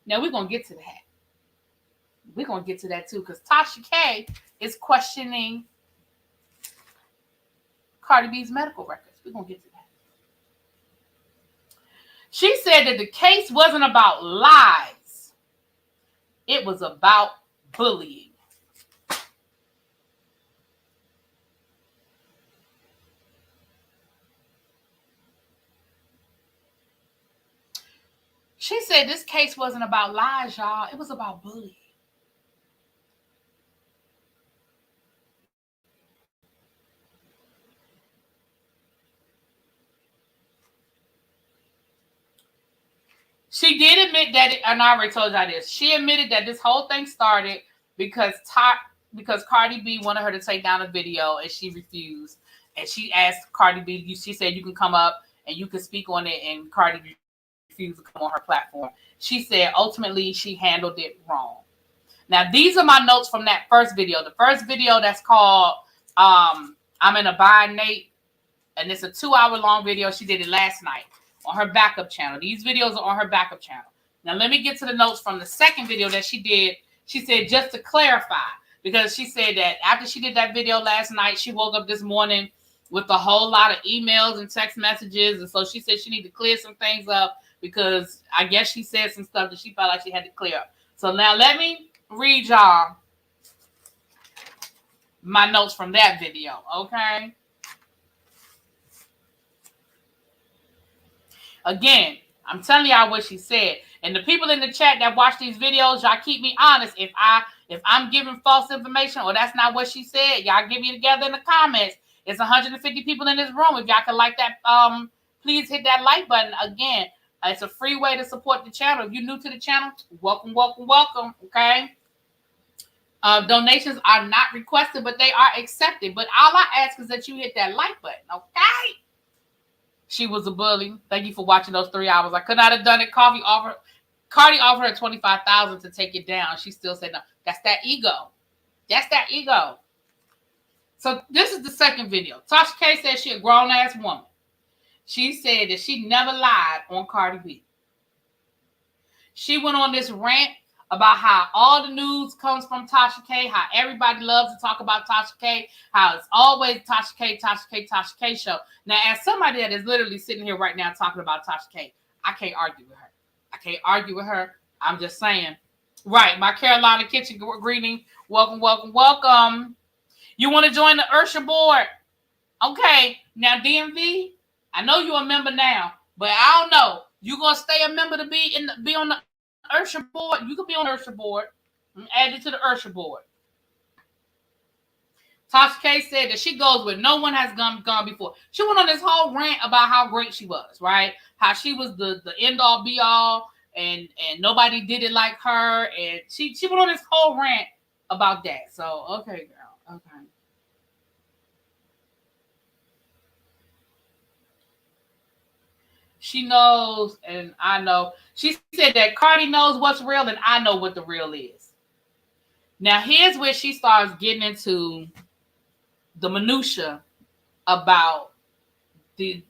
Now we're gonna get to that. We're gonna get to that too, because Tasha K is questioning Cardi B's medical records. We're gonna get to that. She said that the case wasn't about lies. It was about bullying. She said this case wasn't about lies, y'all. It was about bullying. She did admit that, and I already told y'all this. She admitted that this whole thing started because Cardi B wanted her to take down a video, and she refused. And she asked Cardi B, she said, you can come up and you can speak on it, and Cardi B refused to come on her platform. She said, ultimately, she handled it wrong. Now, these are my notes from that first video. The first video that's called I'm in a Bind Nate, and it's a 2-hour-long video. She did it last night on her backup channel. These videos are on her backup channel. Now, let me get to the notes from the second video that she did. She said, just to clarify, because she said that after she did that video last night, she woke up this morning with a whole lot of emails and text messages. And so she said she needed to clear some things up because I guess she said some stuff that she felt like she had to clear up. So now let me read y'all my notes from that video, okay? Again, I'm telling y'all what she said. And the people in the chat that watch these videos, y'all keep me honest. If I'm giving false information or that's not what she said, y'all get me together in the comments. It's 150 people in this room. If y'all can like that, please hit that like button. Again, it's a free way to support the channel. If you're new to the channel, welcome, welcome, welcome. Okay. Donations are not requested, but they are accepted. But all I ask is that you hit that like button. Okay. She was a bully. Thank you for watching those 3 hours. I could not have done it. Cardi offered her $25,000 to take it down. She still said no. That's that ego. That's that ego. So this is the second video. Tasha K said she a grown ass woman. She said that she never lied on Cardi B. She went on this rant about how all the news comes from Tasha K, how everybody loves to talk about Tasha K, how it's always Tasha K, Tasha K, Tasha K show. Now, as somebody that is literally sitting here right now talking about Tasha K, I can't argue with her. I can't argue with her. I'm just saying. Right, my Carolina Kitchen greeting. Welcome, welcome, welcome. You want to join the Ursha board? Okay, now DMV, I know you're a member now, but I don't know. You gonna stay a member to be on the Ursha board? You could be on the Ursha board and add you to the Ursha board. Tasha K said that she goes where no one has gone before. She went on this whole rant about how great she was, right? How she was the end all be all, and nobody did it like her, and she went on this whole rant about that. So okay, girl, okay. She knows, and I know. She said that Cardi knows what's real, and I know what the real is. Now, here's where she starts getting into the minutia about the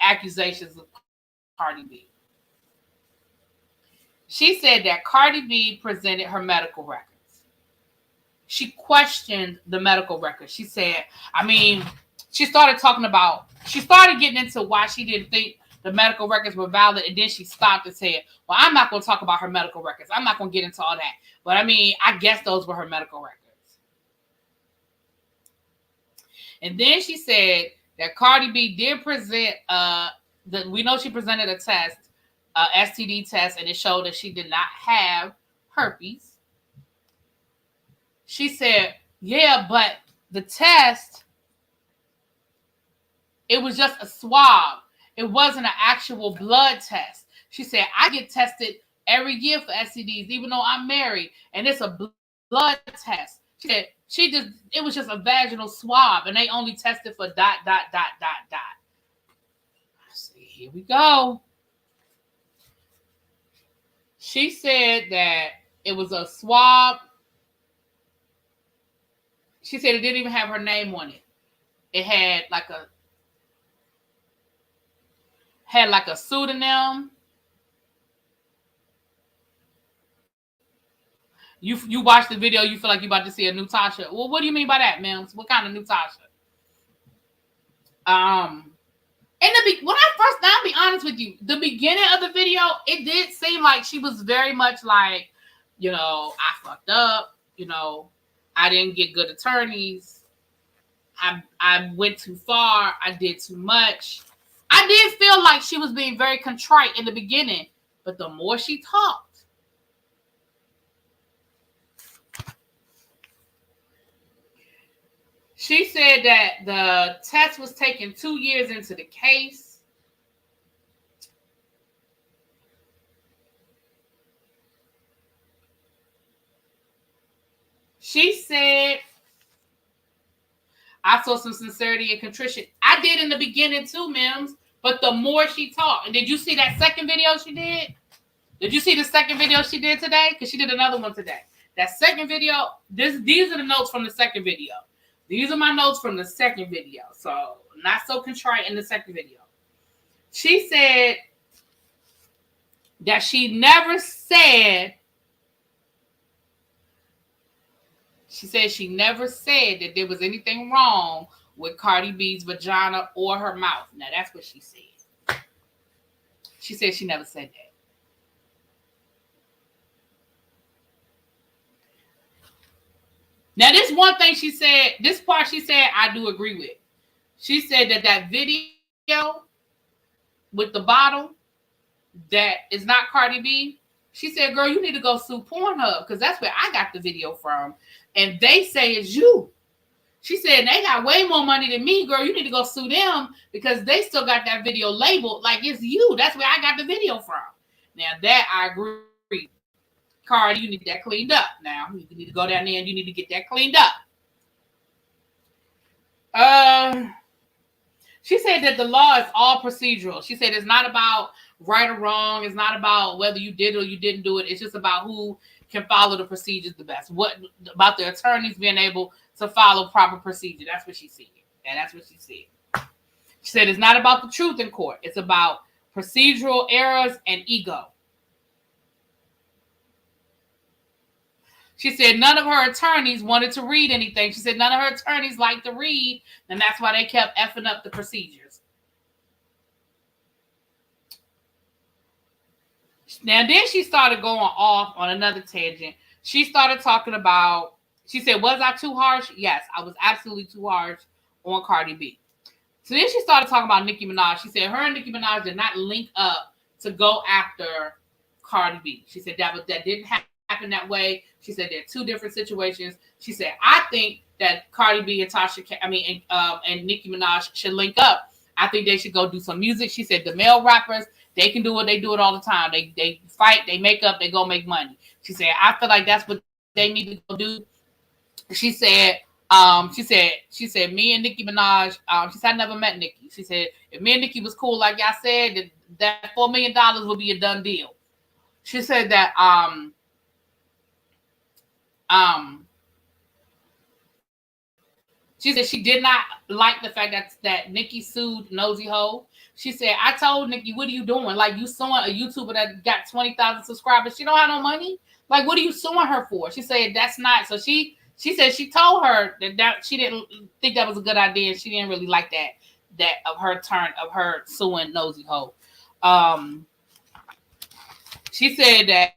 accusations of Cardi B. She said that Cardi B presented her medical records. She questioned the medical records. She said, she started getting into why she didn't think the medical records were valid, and then she stopped and said, well, I'm not going to talk about her medical records. I'm not going to get into all that. But I guess those were her medical records. And then she said that Cardi B did present, we know she presented a test, STD test, and it showed that she did not have herpes. She said, yeah, but the test, it was just a swab. It wasn't an actual blood test. She said, I get tested every year for STDs, even though I'm married, and it's a blood test. She said, it was just a vaginal swab, and they only tested for ... I see, here we go. She said that it was a swab. She said it didn't even have her name on it. It had like a pseudonym. You watch the video, you feel like you're about to see a new Tasha. Well, what do you mean by that, Mims? What kind of new Tasha? I'll be honest with you, the beginning of the video, it did seem like she was very much like, I fucked up, I didn't get good attorneys. I went too far. I did too much. I did feel like she was being very contrite in the beginning, but the more she talked, she said that the test was taken 2 years into the case. She said, I saw some sincerity and contrition. I did in the beginning too, Mims. But the more she talked, and did you see that second video she did? Did you see the second video she did today? Because she did another one today. That second video, these are the notes from the second video. These are my notes from the second video. So, not so contrite in the second video. She said that she never said that there was anything wrong with Cardi B's vagina or her mouth. Now, that's what she said. She said she never said that. Now, this one thing she said, this part she said, I do agree with. She said that video with the bottle that is not Cardi B, she said, girl, you need to go sue Pornhub because that's where I got the video from. And they say it's you. She said, they got way more money than me, girl. You need to go sue them because they still got that video labeled like it's you. That's where I got the video from. Now, that I agree. Cardi, you need that cleaned up. Now, you need to go down there and you need to get that cleaned up. She said that the law is all procedural. She said it's not about right or wrong. It's not about whether you did or you didn't do it. It's just about who can follow the procedures the best. What about the attorneys being able to follow proper procedure? That's what she said. And that's what she said. She said it's not about the truth in court. It's about procedural errors and ego. She said none of her attorneys wanted to read anything. She said none of her attorneys liked to read, and that's why they kept effing up the procedures. Now, then she started going off on another tangent. She started talking about, she said, was I too harsh? Yes, I was absolutely too harsh on Cardi B. So then she started talking about Nicki Minaj. She said her and Nicki Minaj did not link up to go after Cardi B. She said that didn't happen that way. She said they're two different situations. She said, I think that Cardi B and Tasha K, and Nicki Minaj should link up. I think they should go do some music. She said the male rappers, they can do it. They do it all the time. They fight, they make up, they go make money. She said, I feel like that's what they need to go do. She said, me and Nicki Minaj, she said, I never met Nicki. She said, if me and Nicki was cool, like y'all said, that $4 million would be a done deal. She said that, she said she did not like the fact that Nicki sued Nosy Ho. She said, I told Nicki, what are you doing? Like, you suing a YouTuber that got 20,000 subscribers. She don't have no money. Like, what are you suing her for? She said, that's not. So she said she told her that she didn't think that was a good idea. She didn't really like that of her suing Nosy Ho. She said that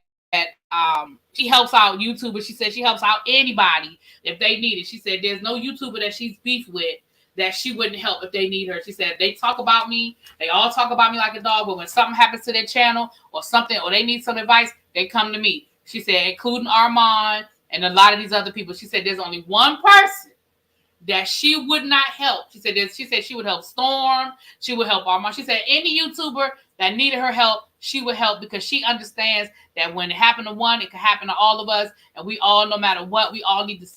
she helps out YouTubers. She said she helps out anybody if they need it. She said there's no YouTuber that she's beef with that she wouldn't help if they need her. She said they talk about me. They all talk about me like a dog, but when something happens to their channel or something, or they need some advice, they come to me. She said, including Armand and a lot of these other people. She said there's only one person that she would not help. She said she would help Storm. She would help Armand. She said any YouTuber that needed her help, she would help, because she understands that when it happened to one, it could happen to all of us. And we all, no matter what, we all need to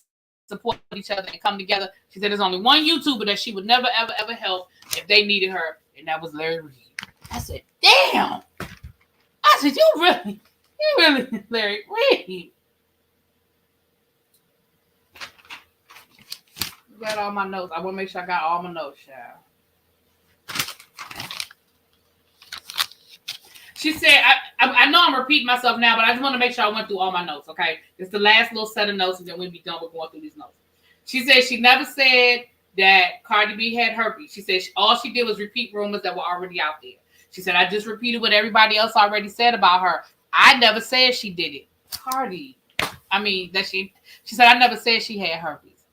support each other and come together. She said there's only one YouTuber that she would never, ever, ever help if they needed her. And that was Larry Reed. I said, damn. I said, you really, Larry Reed. Got all my notes. I want to make sure I got all my notes, child. She said, I know I'm repeating myself now, but I just want to make sure I went through all my notes, okay? It's the last little set of notes, and then we'll be done with going through these notes. She said she never said that Cardi B had herpes. She said all she did was repeat rumors that were already out there. She said, I just repeated what everybody else already said about her. I never said she did it. Cardi. She said, I never said she had herpes.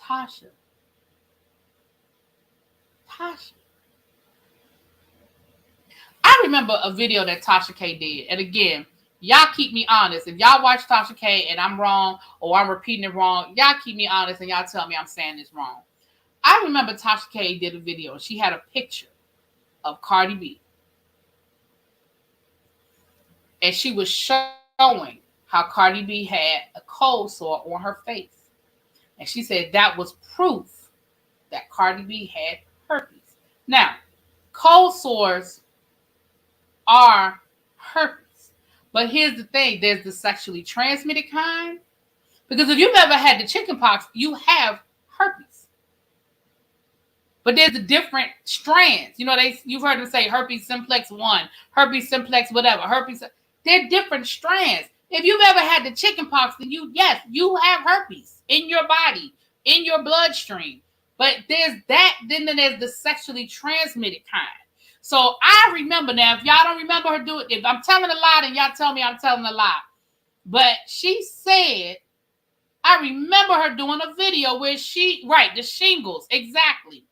Tasha. I remember a video that Tasha K did. And again, y'all keep me honest. If y'all watch Tasha K and I'm wrong or I'm repeating it wrong, y'all keep me honest and y'all tell me I'm saying this wrong. I remember Tasha K did a video and she had a picture of Cardi B. And she was showing how Cardi B had a cold sore on her face. And she said that was proof that Cardi B had herpes. Now, cold sores are herpes. But here's the thing. There's the sexually transmitted kind. Because if you've ever had the chickenpox, you have herpes. But there's the different strands. You know, you've heard them say herpes simplex 1, herpes simplex whatever, herpes. They're different strands. If you've ever had the chickenpox, then you have herpes in your body, in your bloodstream. But there's that, then there's the sexually transmitted kind. So I remember now, if y'all don't remember her doing, if I'm telling a lie, then y'all tell me I'm telling a lie. But she said, I remember her doing a video where the shingles, exactly.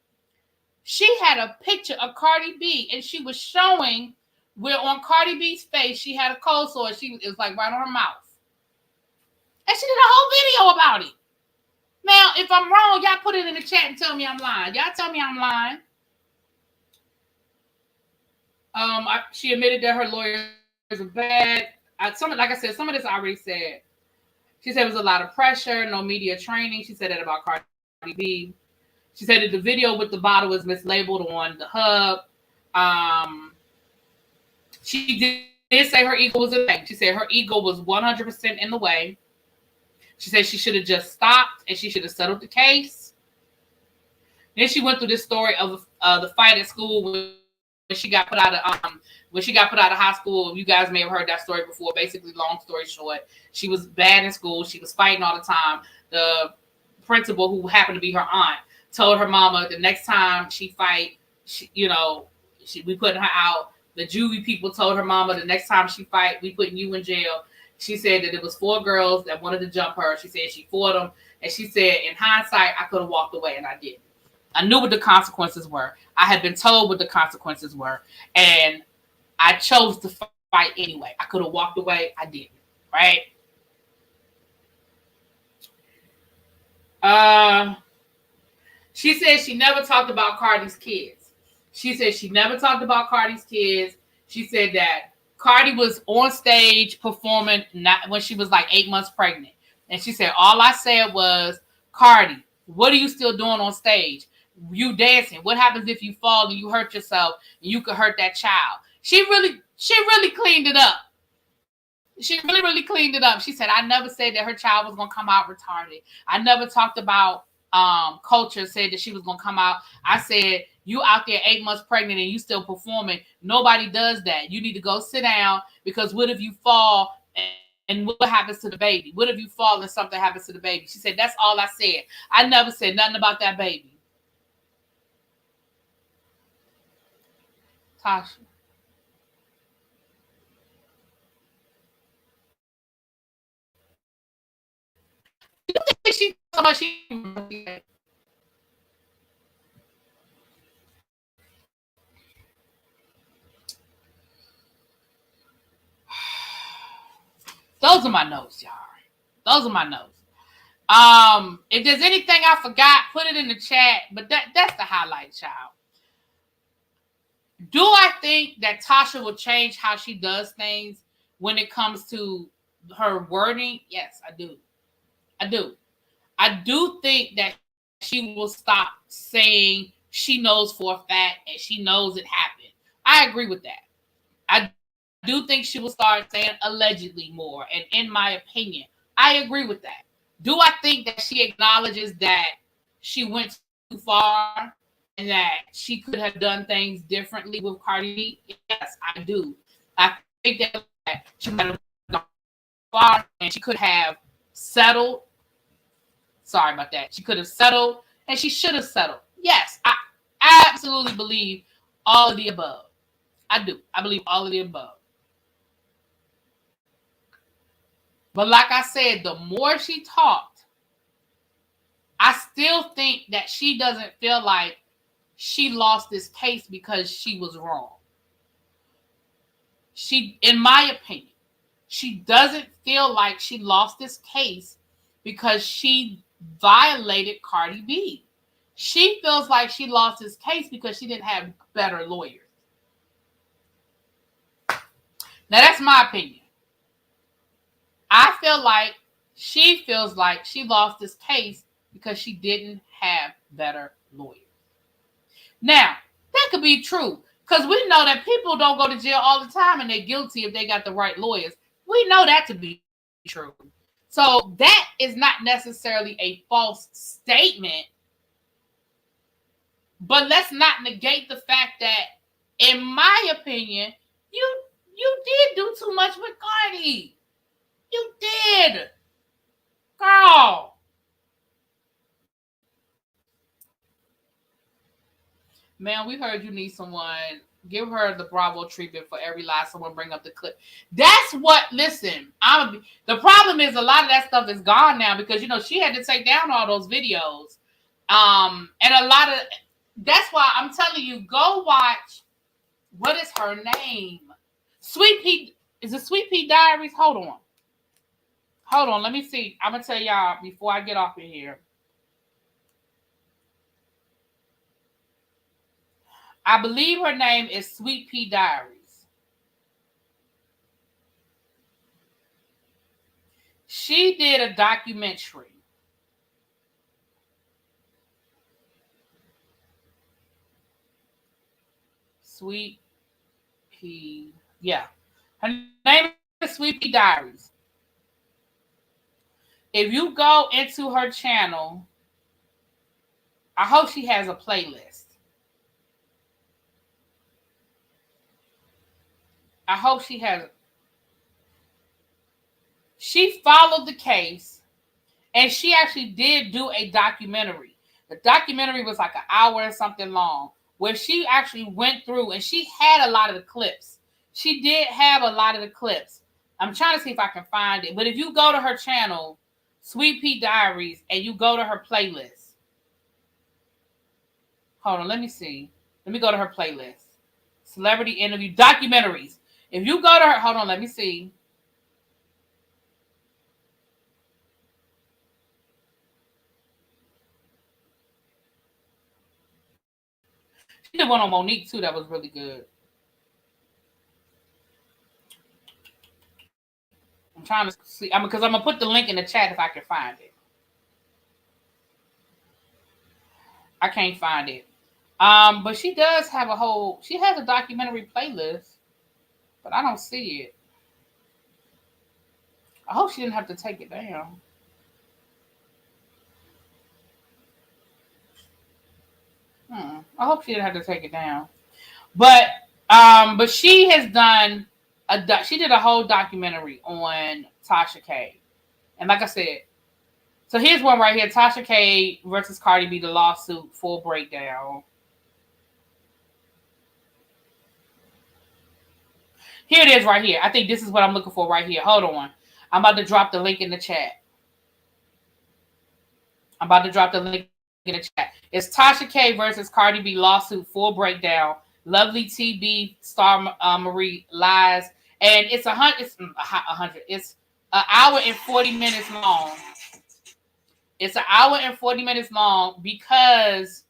She had a picture of Cardi B and she was showing where on Cardi B's face, she had a cold sore. It was like right on her mouth. And she did a whole video about it. Now, if I'm wrong, y'all put it in the chat and tell me I'm lying. Y'all tell me I'm lying. She admitted that her lawyers are bad. Like I said, some of this I already said. She said it was a lot of pressure, no media training. She said that about Cardi B. She said that the video with the bottle was mislabeled on the hub. She did say her ego was in the way. She said her ego was 100% in the way. She said she should have just stopped and she should have settled the case. Then she went through this story of the fight at school when she got put out of high school. You guys may have heard that story before. Basically, long story short, she was bad in school. She was fighting all the time. The principal, who happened to be her aunt, told her mama the next time she fight, we putting her out. The juvie people told her mama the next time she fight, we putting you in jail. She said that it was 4 girls that wanted to jump her. She said she fought them. And she said, in hindsight, I could have walked away, and I didn't. I knew what the consequences were. I had been told what the consequences were. And I chose to fight anyway. I could have walked away. I didn't. Right? She said she never talked about Cardi's kids. She said she never talked about Cardi's kids. She said that Cardi was on stage performing when she was like 8 months pregnant. And she said, all I said was, Cardi, what are you still doing on stage? You dancing. What happens if you fall and you hurt yourself and you could hurt that child? She really cleaned it up. She really cleaned it up. She said, I never said that her child was going to come out retarded. I never talked about culture, said that she was going to come out. I said, you out there 8 months pregnant and you still performing. Nobody does that. You need to go sit down, because what if you fall and what happens to the baby? What if you fall and something happens to the baby? She said, that's all I said. I never said nothing about that baby. Tasha. You think she so much? Those are my notes, y'all. Those are my notes. If there's anything I forgot, put it in the chat. But that's the highlight, child. Do I think that Tasha will change how she does things when it comes to her wording? Yes, I do. I do think that she will stop saying she knows for a fact and she knows it happened. I agree with that. I do think she will start saying allegedly more. And in my opinion, I agree with that. Do I think that she acknowledges that she went too far and that she could have done things differently with Cardi B? Yes, I do. I think that she might have gone far and she could have settled. Sorry about that. She could have settled and she should have settled. Yes, I absolutely believe all of the above. I do. I believe all of the above. But like I said, the more she talked, I still think that she doesn't feel like she lost this case because she was wrong. In my opinion, she doesn't feel like she lost this case because she violated Cardi B. She feels like she lost this case because she didn't have better lawyers. Now, that's my opinion. I feel like she feels like she lost this case because she didn't have better lawyers. Now, that could be true because we know that people don't go to jail all the time and they're guilty if they got the right lawyers. We know that to be true. So that is not necessarily a false statement, but let's not negate the fact that, in my opinion, you did do too much with Cardi. You did. Girl. Man, we heard you need someone. Give her the Bravo treatment for every lie. Someone bring up the clip. That's what, listen, the problem is a lot of that stuff is gone now because, she had to take down all those videos. And a lot of, that's why I'm telling you, go watch, what is her name? Sweet Pea, is it Sweet Pea Diaries? Hold on, let me see. I'm going to tell y'all before I get off of here. I believe her name is Sweet Pea Diaries. She did a documentary. Sweet Pea. Yeah. Her name is Sweet Pea Diaries. If you go into her channel, I hope she has a playlist. I hope she has. She followed the case, and she actually did do a documentary. The documentary was like an hour and something long, where she actually went through and she had a lot of the clips. She did have a lot of the clips. I'm trying to see if I can find it. But if you go to her channel, Sweet Pea Diaries, and you go to her playlist. Hold on, let me see. Let me go to her playlist. Celebrity interview documentaries. If you go to her, hold on, let me see. She did one on Monique too that was really good. I'm trying to see. Because I'm gonna put the link in the chat if I can find it. I can't find it. But she does have she has a documentary playlist, but I don't see it. I hope she didn't have to take it down. I hope she didn't have to take it down. But she has done she did a whole documentary on Tasha K. And like I said, so here's one right here: Tasha K versus Cardi B, the lawsuit, full breakdown. Here it is right here. I think this is what I'm looking for right here. Hold on. I'm about to drop the link in the chat. It's Tasha K versus Cardi B lawsuit, full breakdown. Lovely TB star Marie lies, and it's 100. It's 100. It's an hour and 40 minutes long. It's an hour and 40 minutes long because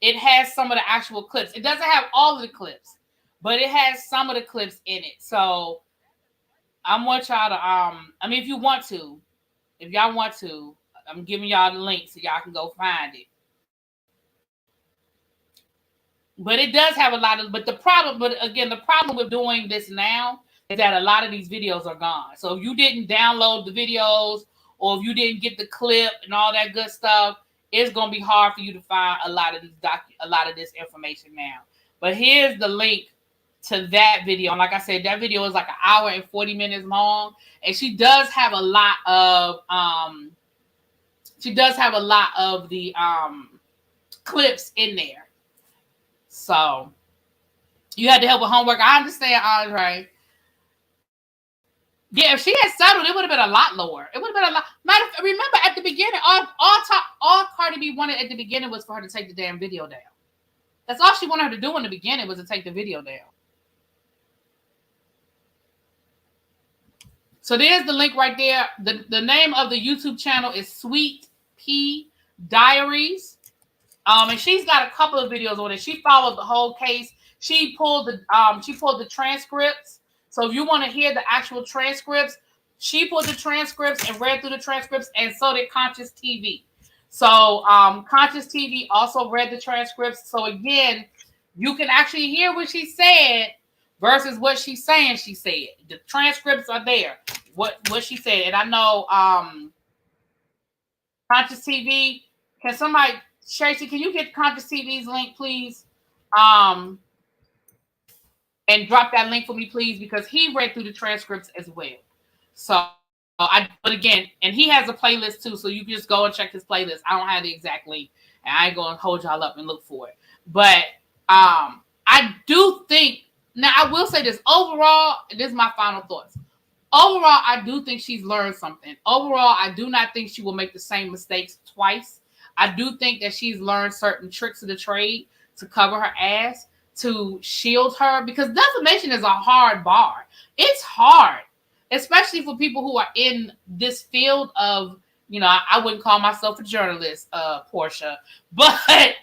it has some of the actual clips. It doesn't have all of the clips, but it has some of the clips in it. So I want y'all to if you want to, if y'all want to, I'm giving y'all the link so y'all can go find it. But it does have a lot of, but the problem with doing this now is that a lot of these videos are gone. So if you didn't download the videos or if you didn't get the clip and all that good stuff, it's gonna be hard for you to find a lot of this information now. But here's the link to that video. And like I said, that video is like an hour and 40 minutes long. And she does have a lot of the clips in there. So you had to help with homework. I understand, Andre. Yeah, if she had settled, it would have been a lot lower. It would have been a lot. Remember at the beginning, all Cardi B wanted at the beginning was for her to take the damn video down. That's all she wanted her to do in the beginning was to take the video down. So there's the link right there. The name of the YouTube channel is Sweet Pea Diaries. And she's got a couple of videos on it. She followed the whole case. She pulled the transcripts. So if you want to hear the actual transcripts, she pulled the transcripts and read through the transcripts, and so did Conscious TV. So Conscious TV also read the transcripts. So again, you can actually hear what she said versus what she's saying she said. The transcripts are there. What she said. And I know Conscious TV, can somebody, Tracy, can you get Conscious TV's link, please? And drop that link for me, please, because he read through the transcripts as well. So but again, and he has a playlist too, so you can just go and check his playlist. I don't have the exact link, and I ain't gonna hold y'all up and look for it. But I do think, now I will say this, overall, this is my final thoughts. Overall, I do think she's learned something. Overall, I do not think she will make the same mistakes twice. I do think that she's learned certain tricks of the trade to cover her ass, to shield her, because defamation is a hard bar. It's hard, especially for people who are in this field of, I wouldn't call myself a journalist, Portia, but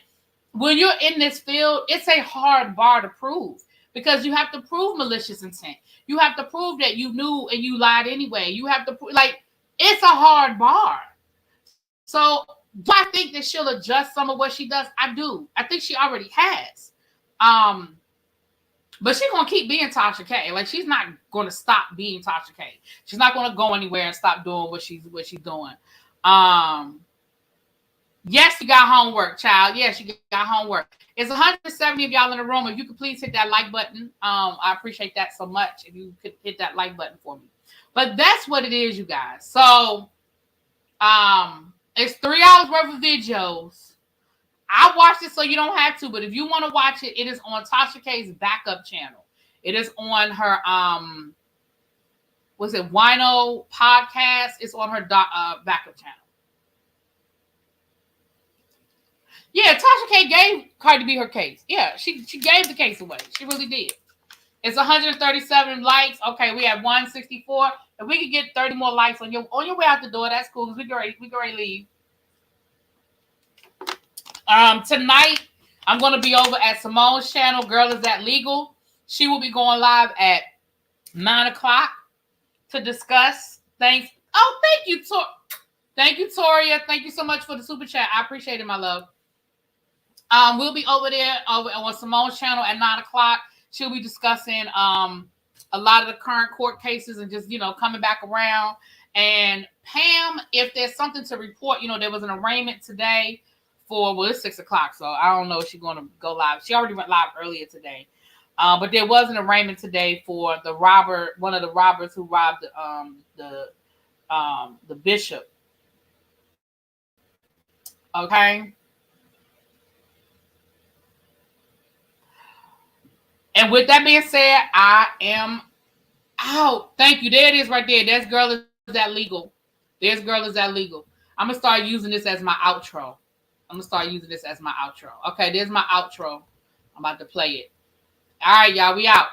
when you're in this field, it's a hard bar to prove because you have to prove malicious intent. You have to prove that you knew and you lied anyway. You have to prove, it's a hard bar. So do I think that she'll adjust some of what she does? I do. I think she already has. But she's gonna keep being Tasha K. Like, she's not gonna stop being Tasha K. She's not gonna go anywhere and stop doing what she's doing. Yes, you got homework, child. Yes, you got homework. It's 170 of y'all in the room. If you could please hit that like button, I appreciate that so much. If you could hit that like button for me. But that's what it is, you guys. So, it's 3 hours worth of videos. I watched it so you don't have to, but if you want to watch it, it is on Tasha K's backup channel. It is on her was it Wino podcast? It's on her backup channel. Yeah, Tasha K gave Cardi B her case. Yeah, she gave the case away. She really did. It's 137 likes. Okay, we have 164. If we could get 30 more likes on your way out the door, that's cool. We can already leave. Tonight, I'm going to be over at Simone's channel, Girl Is That Legal. She will be going live at 9 o'clock to discuss things. Oh, thank you, Thank you, Toria. Thank you so much for the super chat. I appreciate it, my love. We'll be over there on Simone's channel at 9 o'clock. She'll be discussing a lot of the current court cases and just, coming back around. And Pam, if there's something to report, there was an arraignment today it's 6 o'clock, so I don't know if she's going to go live. She already went live earlier today. But there was an arraignment today for one of the robbers who robbed the bishop. Okay. And with that being said, I am out. Thank you. There it is right there. There's Girl Is That Legal. There's Girl Is That Legal. I'm going to start using this as my outro. Okay, there's my outro. I'm about to play it. All right, y'all. We out.